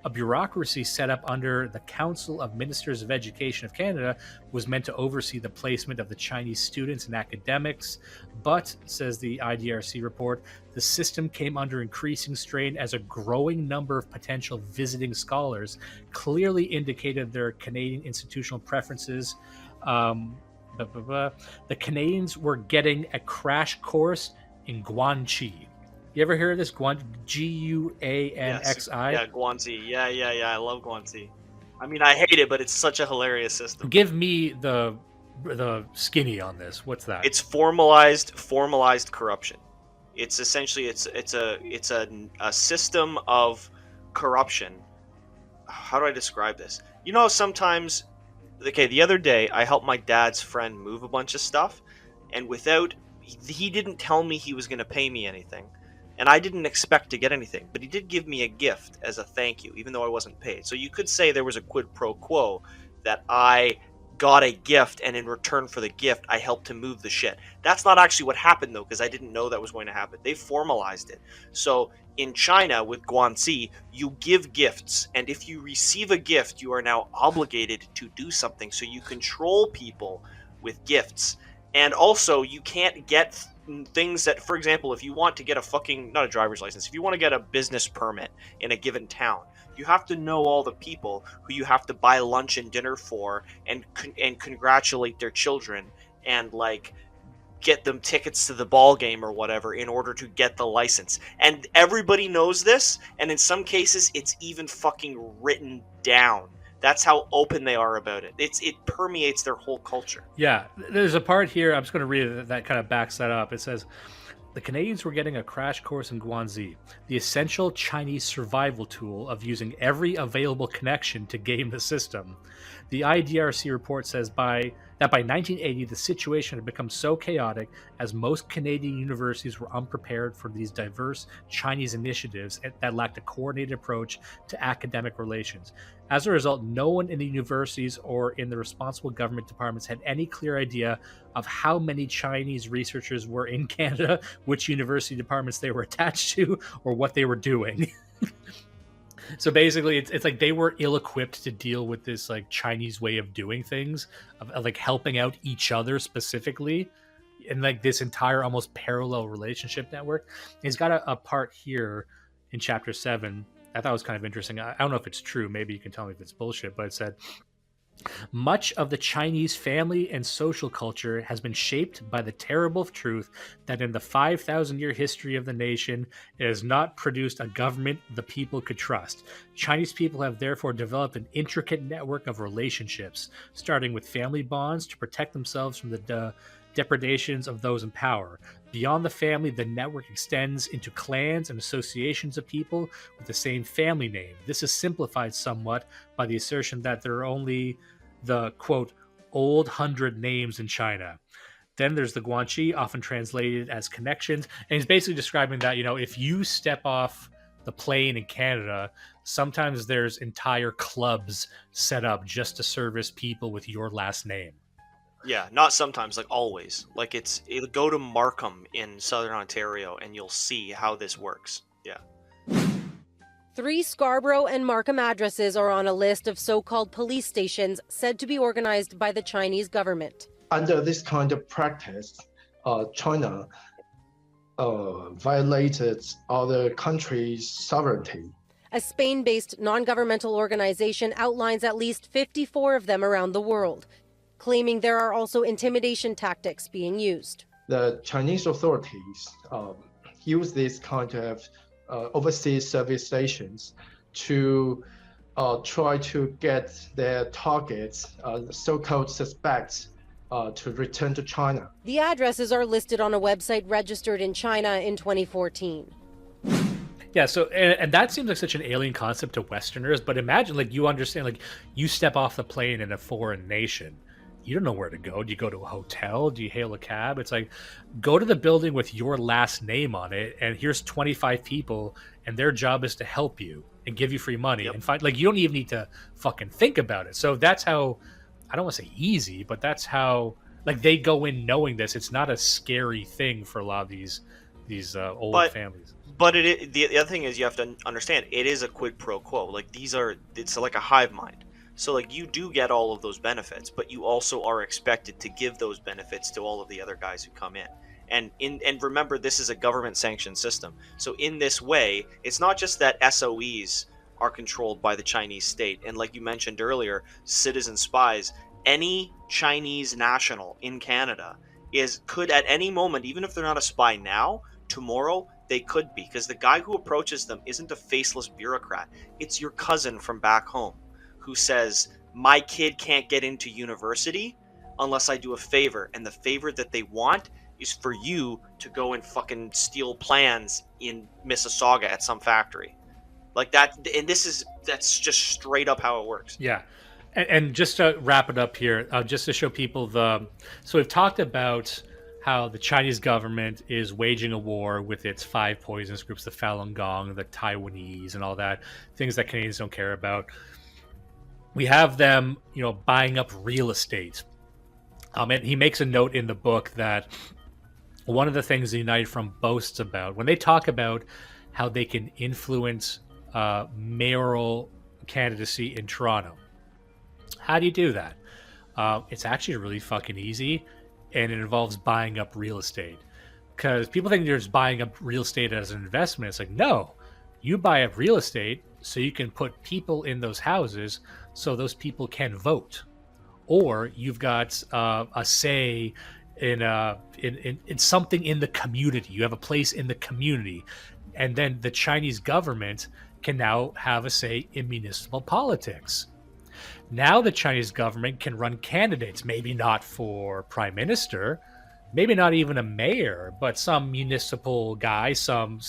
A bureaucracy set up under the Council of Ministers of Education of Canada was meant to oversee the placement of the Chinese students and academics, but, says the IDRC report, the system came under increasing strain as a growing number of potential visiting scholars clearly indicated their Canadian institutional preferences. The Canadians were getting a crash course in Guanxi. You ever hear of this? Guanxi? Yes. Yeah, Guanxi. Yeah. I love Guanxi. I mean, I hate it, but it's such a hilarious system. Give me the skinny on this. What's that? It's formalized corruption. It's essentially it's a system of corruption. How do I describe this? You know, sometimes, okay, the other day I helped my dad's friend move a bunch of stuff, and he didn't tell me he was going to pay me anything. And I didn't expect to get anything, but he did give me a gift as a thank you, even though I wasn't paid. So you could say there was a quid pro quo, that I got a gift, and in return for the gift, I helped to move the shit. That's not actually what happened, though, because I didn't know that was going to happen. They formalized it. So in China, with Guanxi, you give gifts, and if you receive a gift, you are now obligated to do something. So you control people with gifts. And also, you can't get things that, for example, if you want to get not a driver's license, if you want to get a business permit in a given town, you have to know all the people who you have to buy lunch and dinner for, and congratulate their children, and like get them tickets to the ball game or whatever in order to get the license. And everybody knows this, and in some cases it's even fucking written down. That's how open they are about it. It permeates their whole culture. Yeah, there's a part here, I'm just going to read it, that kind of backs that up. It says, the Canadians were getting a crash course in Guanxi, the essential Chinese survival tool of using every available connection to game the system. The IDRC report says that by 1980, the situation had become so chaotic as most Canadian universities were unprepared for these diverse Chinese initiatives that lacked a coordinated approach to academic relations. As a result, no one in the universities or in the responsible government departments had any clear idea of how many Chinese researchers were in Canada, which university departments they were attached to, or what they were doing. So basically, it's like they were ill-equipped to deal with this like Chinese way of doing things, of like helping out each other specifically, in like this entire almost parallel relationship network. He's got a part here in chapter 7 I thought was kind of interesting. I don't know if it's true. Maybe you can tell me if it's bullshit, but it said, much of the Chinese family and social culture has been shaped by the terrible truth that in the 5,000-year history of the nation, it has not produced a government the people could trust. Chinese people have therefore developed an intricate network of relationships, starting with family bonds to protect themselves from the depredations of those in power. Beyond the family, the network extends into clans and associations of people with the same family name. This is simplified somewhat by the assertion that there are only the, quote, old 100 names in China. Then there's the Guanxi, often translated as connections. And he's basically describing that, you know, if you step off the plane in Canada, sometimes there's entire clubs set up just to service people with your last name. Yeah, not sometimes, like always. Like it'll go to Markham in Southern Ontario and you'll see how this works. Yeah. 3 Scarborough and Markham addresses are on a list of so-called police stations said to be organized by the Chinese government. Under this kind of practice, China violated other countries' sovereignty. A Spain-based non-governmental organization outlines at least 54 of them around the world, claiming there are also intimidation tactics being used. The Chinese authorities use this kind of overseas service stations to try to get their targets, so-called suspects, to return to China. The addresses are listed on a website registered in China in 2014. Yeah, so, and that seems like such an alien concept to Westerners, but imagine, like, you understand, like, you step off the plane in a foreign nation. you don't know where to go. Do you go to a hotel? Do you hail a cab? It's like, go to the building with your last name on it, and here's 25 people, and their job is to help you and give you free money and find, like, you don't even need to fucking think about it. So that's how, I don't want to say easy, but that's how, like, they go in knowing this. It's not a scary thing for a lot of these old families. But the other thing is, you have to understand, it is a quid pro quo. Like, it's like a hive mind. So, like, you do get all of those benefits, but you also are expected to give those benefits to all of the other guys who come in. And remember, this is a government sanctioned system. So in this way, it's not just that SOEs are controlled by the Chinese state. And like you mentioned earlier, citizen spies, any Chinese national in Canada could at any moment, even if they're not a spy now, tomorrow they could be. Because the guy who approaches them isn't a faceless bureaucrat. It's your cousin from back home who says, my kid can't get into university unless I do a favor. And the favor that they want is for you to go and fucking steal plans in Mississauga at some factory. Like that. And that's just straight up how it works. Yeah. And just to wrap it up here, just to show people so we've talked about how the Chinese government is waging a war with its 5 poisonous groups, the Falun Gong, the Taiwanese, and all that, things that Canadians don't care about. We have them, buying up real estate. And he makes a note in the book that one of the things the United Front boasts about, when they talk about how they can influence mayoral candidacy in Toronto, how do you do that? It's actually really fucking easy, and it involves buying up real estate. Because people think you're just buying up real estate as an investment. It's like, no, you buy up real estate so you can put people in those houses so those people can vote. Or you've got a say in something in the community. You have a place in the community. And then the Chinese government can now have a say in municipal politics. Now the Chinese government can run candidates, maybe not for prime minister, maybe not even a mayor, but some municipal guy, some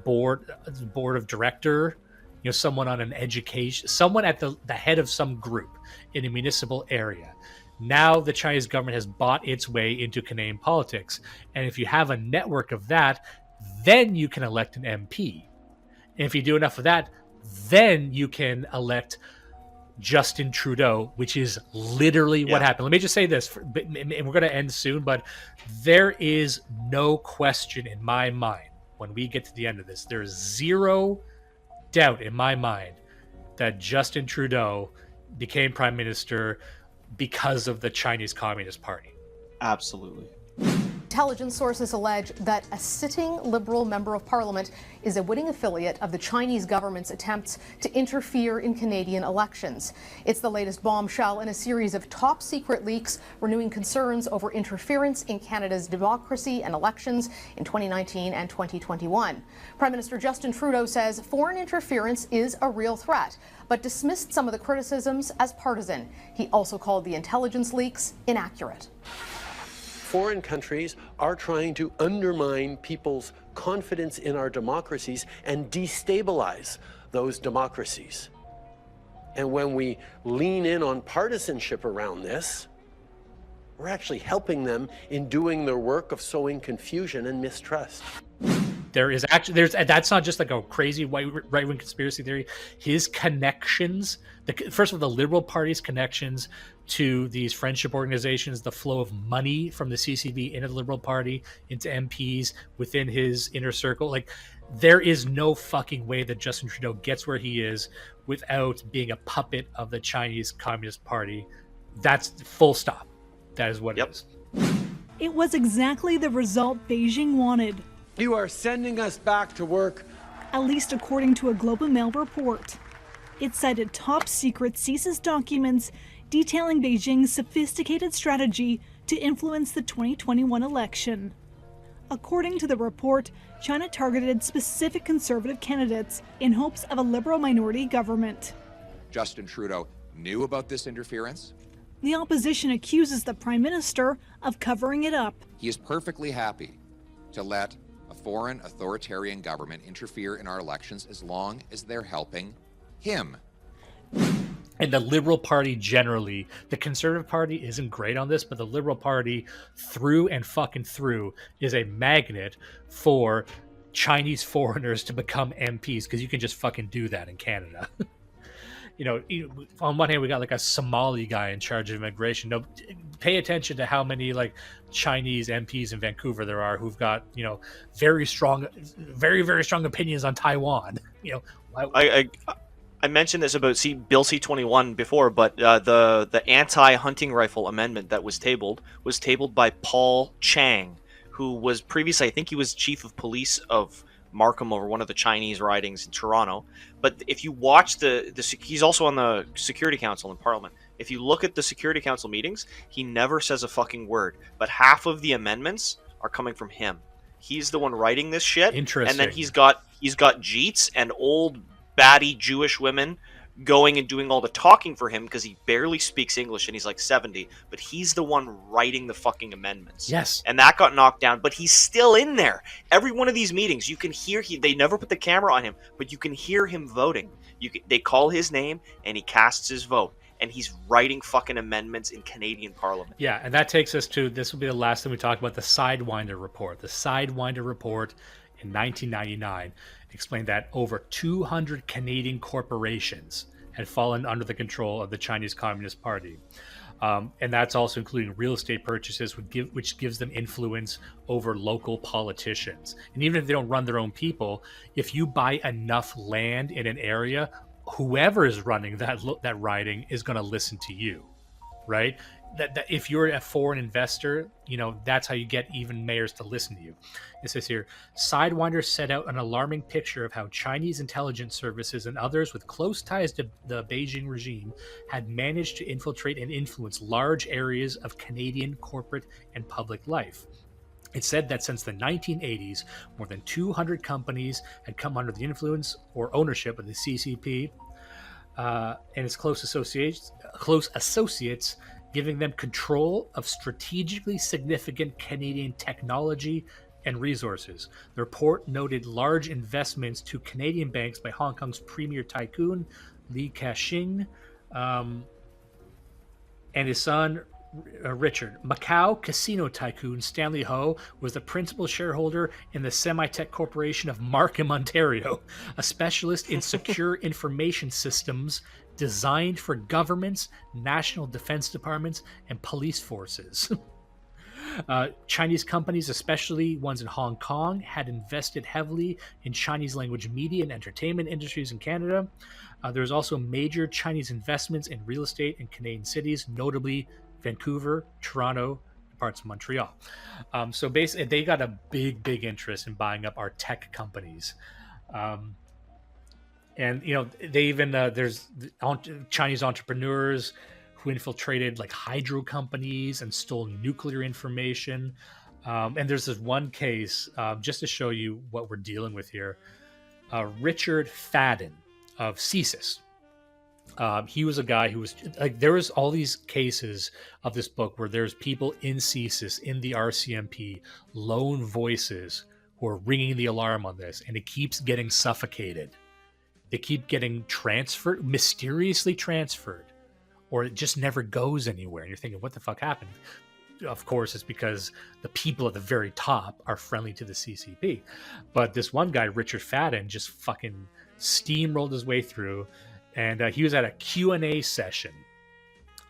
board of director, someone on an education, someone at the head of some group in a municipal area. Now the Chinese government has bought its way into Canadian politics. And if you have a network of that, then you can elect an MP. And if you do enough of that, then you can elect Justin Trudeau, which is literally what happened. Let me just say this, and we're going to end soon, but there is no question in my mind when we get to the end of this. There is zero doubt in my mind that Justin Trudeau became prime minister because of the Chinese Communist Party. Absolutely. Intelligence sources allege that a sitting Liberal member of Parliament is a witting affiliate of the Chinese government's attempts to interfere in Canadian elections. It's the latest bombshell in a series of top-secret leaks renewing concerns over interference in Canada's democracy and elections in 2019 and 2021. Prime Minister Justin Trudeau says foreign interference is a real threat, but dismissed some of the criticisms as partisan. He also called the intelligence leaks inaccurate. Foreign countries are trying to undermine people's confidence in our democracies and destabilize those democracies. And when we lean in on partisanship around this, we're actually helping them in doing their work of sowing confusion and mistrust. That's not just like a crazy right-wing conspiracy theory. His connections, first of all, the Liberal Party's connections to these friendship organizations, the flow of money from the CCB into the Liberal Party, into MPs within his inner circle. Like, there is no fucking way that Justin Trudeau gets where he is without being a puppet of the Chinese Communist Party. That's full stop. That is what it is. It was exactly the result Beijing wanted. You are sending us back to work. At least according to a Globe and Mail report. It cited top-secret CSIS documents detailing Beijing's sophisticated strategy to influence the 2021 election. According to the report, China targeted specific conservative candidates in hopes of a liberal minority government. Justin Trudeau knew about this interference. The opposition accuses the Prime Minister of covering it up. He is perfectly happy to let a foreign authoritarian government interfere in our elections as long as they're helping him. And the Liberal Party generally, the Conservative Party isn't great on this, but the Liberal Party through and fucking through is a magnet for Chinese foreigners to become MPs, because you can just fucking do that in Canada. On one hand, we got like a Somali guy in charge of immigration. No, pay attention to how many like Chinese MPs in Vancouver there are who've got, very strong, very, very strong opinions on Taiwan. I mentioned this about Bill C-21 before, but the anti-hunting rifle amendment that was tabled by Paul Chang, who was previously, I think he was chief of police of Markham over one of the Chinese ridings in Toronto. But if you watch he's also on the Security Council in Parliament. If you look at the Security Council meetings, he never says a fucking word. But half of the amendments are coming from him. He's the one writing this shit. Interesting. And then he's got Jeets and old batty Jewish women going and doing all the talking for him because he barely speaks English and he's like 70, but he's the one writing the fucking amendments. Yes. And that got knocked down, but he's still in there. Every one of these meetings, you can hear they never put the camera on him, but you can hear him voting. They call his name and he casts his vote, and he's writing fucking amendments in Canadian Parliament. Yeah, and that takes us to, this will be the last thing we talk about, the Sidewinder Report. The Sidewinder Report in 1999 explained that over 200 Canadian corporations had fallen under the control of the Chinese Communist Party. And that's also including real estate purchases, which gives them influence over local politicians. And even if they don't run their own people, if you buy enough land in an area, whoever is running that riding is going to listen to you, right? That if you're a foreign investor, that's how you get even mayors to listen to you. It says here, Sidewinder set out an alarming picture of how Chinese intelligence services and others with close ties to the Beijing regime had managed to infiltrate and influence large areas of Canadian corporate and public life. It said that since the 1980s, more than 200 companies had come under the influence or ownership of the CCP and its close associates, giving them control of strategically significant Canadian technology and resources. The report noted large investments to Canadian banks by Hong Kong's premier tycoon, Li Ka-shing, and his son, Richard. Macau casino tycoon Stanley Ho was the principal shareholder in the Semitech Corporation of Markham, Ontario, a specialist in secure information systems designed for governments, national defense departments, and police forces. Chinese companies, especially ones in Hong Kong, had invested heavily in Chinese language media and entertainment industries in Canada. There's also major Chinese investments in real estate in Canadian cities, notably Vancouver, Toronto, and parts of Montreal. So basically, they got a big interest in buying up our tech companies. And they even there's Chinese entrepreneurs who infiltrated like hydro companies and stole nuclear information. And there's this one case, just to show you what we're dealing with here. Richard Fadden of CSIS. He was a guy who was like, there was all these cases of this book where there's people in CSIS, in the RCMP, lone voices who are ringing the alarm on this, and it keeps getting suffocated. They keep getting transferred, mysteriously transferred, or it just never goes anywhere. And you're thinking, what the fuck happened? Of course, it's because the people at the very top are friendly to the CCP. But this one guy, Richard Fadden, just fucking steamrolled his way through. And he was at a Q&A session.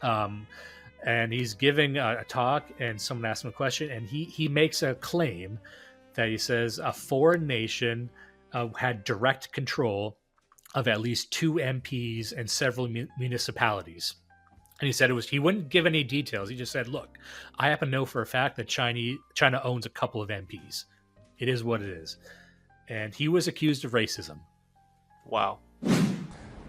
And he's giving a talk, and someone asked him a question. And he makes a claim that he says a foreign nation had direct control of at least 2 MPs and several municipalities. And he said he wouldn't give any details. He just said, look, I happen to know for a fact that China owns a couple of MPs. It is what it is. And he was accused of racism. Wow.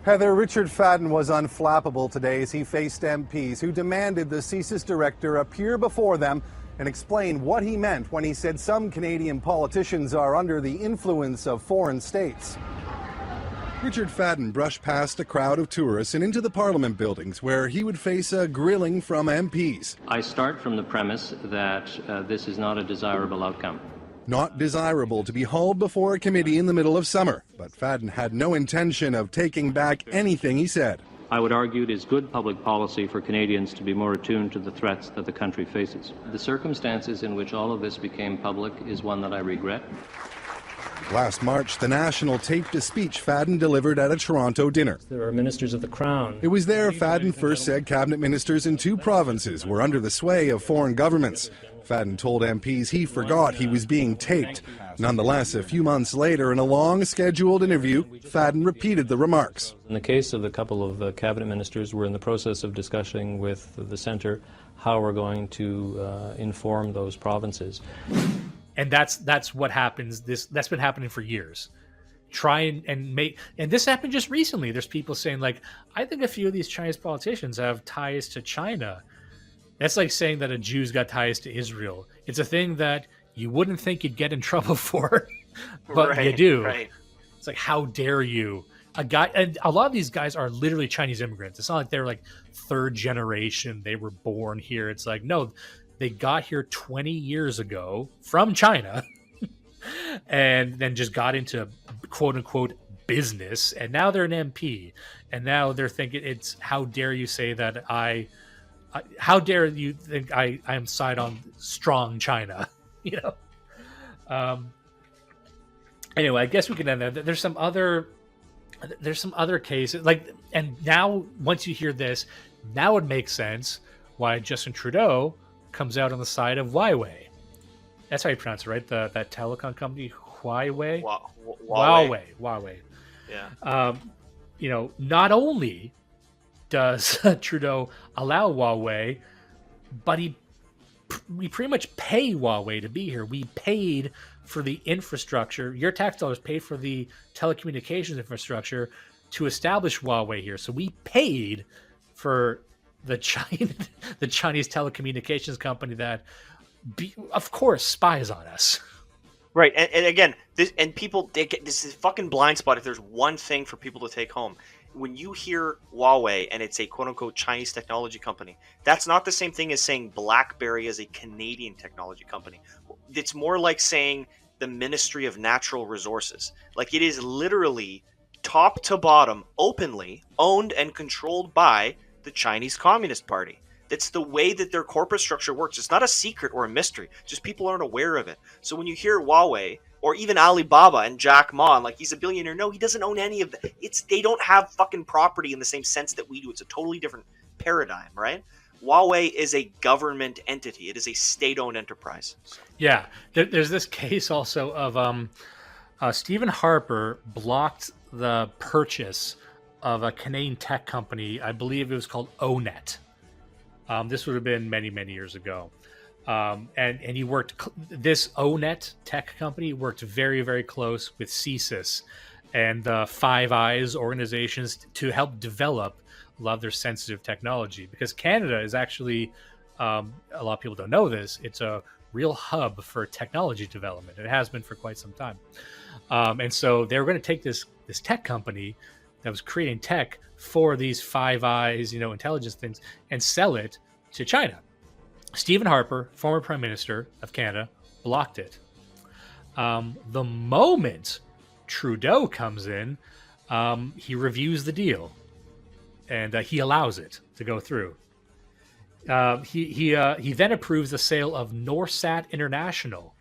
Heather, Richard Fadden was unflappable today as he faced MPs who demanded the CSIS director appear before them and explain what he meant when he said some Canadian politicians are under the influence of foreign states. Richard Fadden brushed past a crowd of tourists and into the Parliament buildings, where he would face a grilling from MPs. I start from the premise that this is not a desirable outcome. Not desirable to be hauled before a committee in the middle of summer, but Fadden had no intention of taking back anything he said. I would argue it is good public policy for Canadians to be more attuned to the threats that the country faces. The circumstances in which all of this became public is one that I regret. Last March, the National taped a speech Fadden delivered at a Toronto dinner. There are ministers of the Crown. It was there Fadden first said cabinet ministers in 2 provinces were under the sway of foreign governments. Fadden told MPs he forgot he was being taped. Nonetheless, a few months later, in a long scheduled interview, Fadden repeated the remarks. In the case of a couple of cabinet ministers, we're in the process of discussing with the centre how we're going to inform those provinces. And that's what happens. That's been happening for years. Try and make, and this happened just recently. There's people saying, like, I think a few of these Chinese politicians have ties to China. That's like saying that a Jew's got ties to Israel. It's a thing that you wouldn't think you'd get in trouble for, but you do. Right. It's like, how dare you? And a lot of these guys are literally Chinese immigrants. It's not like they're like 3rd generation. They were born here. It's like, no, they got here 20 years ago from China and then just got into quote unquote business. And now they're an MP. And now they're thinking, it's, how dare you say that how dare you think I am side on strong China, you know? Anyway, I guess we can end there. There's some other cases, like, and now once you hear this, now it makes sense why Justin Trudeau comes out on the side of Huawei. That's how you pronounce it, right? That telecom company, Huawei. Huawei. Yeah. You know, not only does Trudeau allow Huawei, but we pretty much pay Huawei to be here. We paid for the infrastructure. Your tax dollars paid for the telecommunications infrastructure to establish Huawei here. So we paid for the Chinese telecommunications company that, of course, spies on us. Right, and again, this is a fucking blind spot. If there's one thing for people to take home, when you hear Huawei and it's a quote-unquote Chinese technology company, that's not the same thing as saying BlackBerry is a Canadian technology company. It's more like saying the Ministry of Natural Resources. Like, it is literally top to bottom, openly owned and controlled by the Chinese Communist Party. That's the way that their corporate structure works. It's not a secret or a mystery. Just people aren't aware of it. So when you hear Huawei or even Alibaba and Jack Ma, like, he's a billionaire. No, he doesn't own any of that. They don't have fucking property in the same sense that we do. It's a totally different paradigm, right? Huawei is a government entity. It is a state-owned enterprise. Yeah. There's this case also of Stephen Harper blocked the purchase of a Canadian tech company. I believe it was called ONET. This would have been many, many years ago. And he worked, this ONET tech company worked very, very close with CSIS and the Five Eyes organizations to help develop a lot of their sensitive technology. Because Canada is actually, a lot of people don't know this, it's a real hub for technology development. It has been for quite some time. And so they were going to take this tech company that was creating tech for these Five Eyes, intelligence things, and sell it to China. Stephen Harper, former Prime Minister of Canada, blocked it. The moment Trudeau comes in, he reviews the deal, and he allows it to go through. He then approves the sale of Norsat International.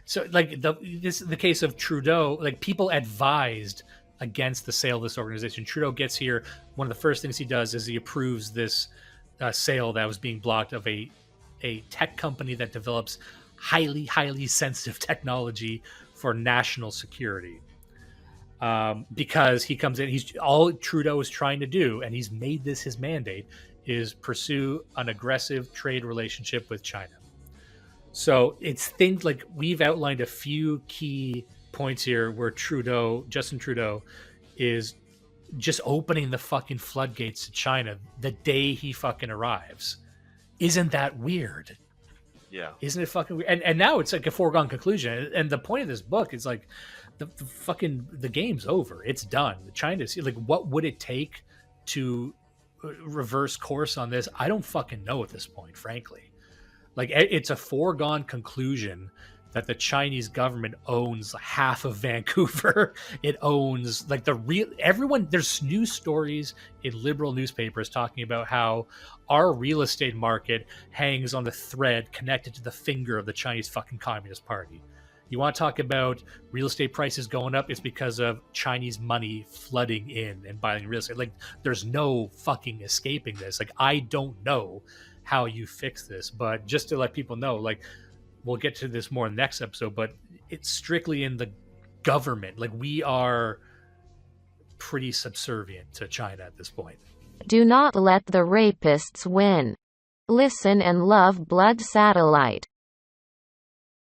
So, like, this is the case of Trudeau. Like, people advised against the sale of this organization. Trudeau gets here. One of the first things he does is he approves this sale that was being blocked of a tech company that develops highly, highly sensitive technology for national security. Because he comes in, all Trudeau is trying to do, and he's made this his mandate, is pursue an aggressive trade relationship with China. So it's things like, we've outlined a few key points here where Justin Trudeau is just opening the fucking floodgates to China the day he fucking arrives. Isn't that weird? Yeah. Isn't it fucking weird? And now it's like a foregone conclusion. And the point of this book is like, the game's over. It's done. China's like, what would it take to reverse course on this? I don't fucking know at this point, frankly. Like, it's a foregone conclusion that the Chinese government owns half of Vancouver. It owns like everyone. There's news stories in liberal newspapers talking about how our real estate market hangs on the thread connected to the finger of the Chinese fucking Communist Party. You want to talk about real estate prices going up? It's because of Chinese money flooding in and buying real estate. Like, there's no fucking escaping this. Like, I don't know how you fix this, but just to let people know, like, we'll get to this more in the next episode, but it's strictly in the government. Like, we are pretty subservient to China at this point. Do not let the rapists win. Listen and love Blood Satellite.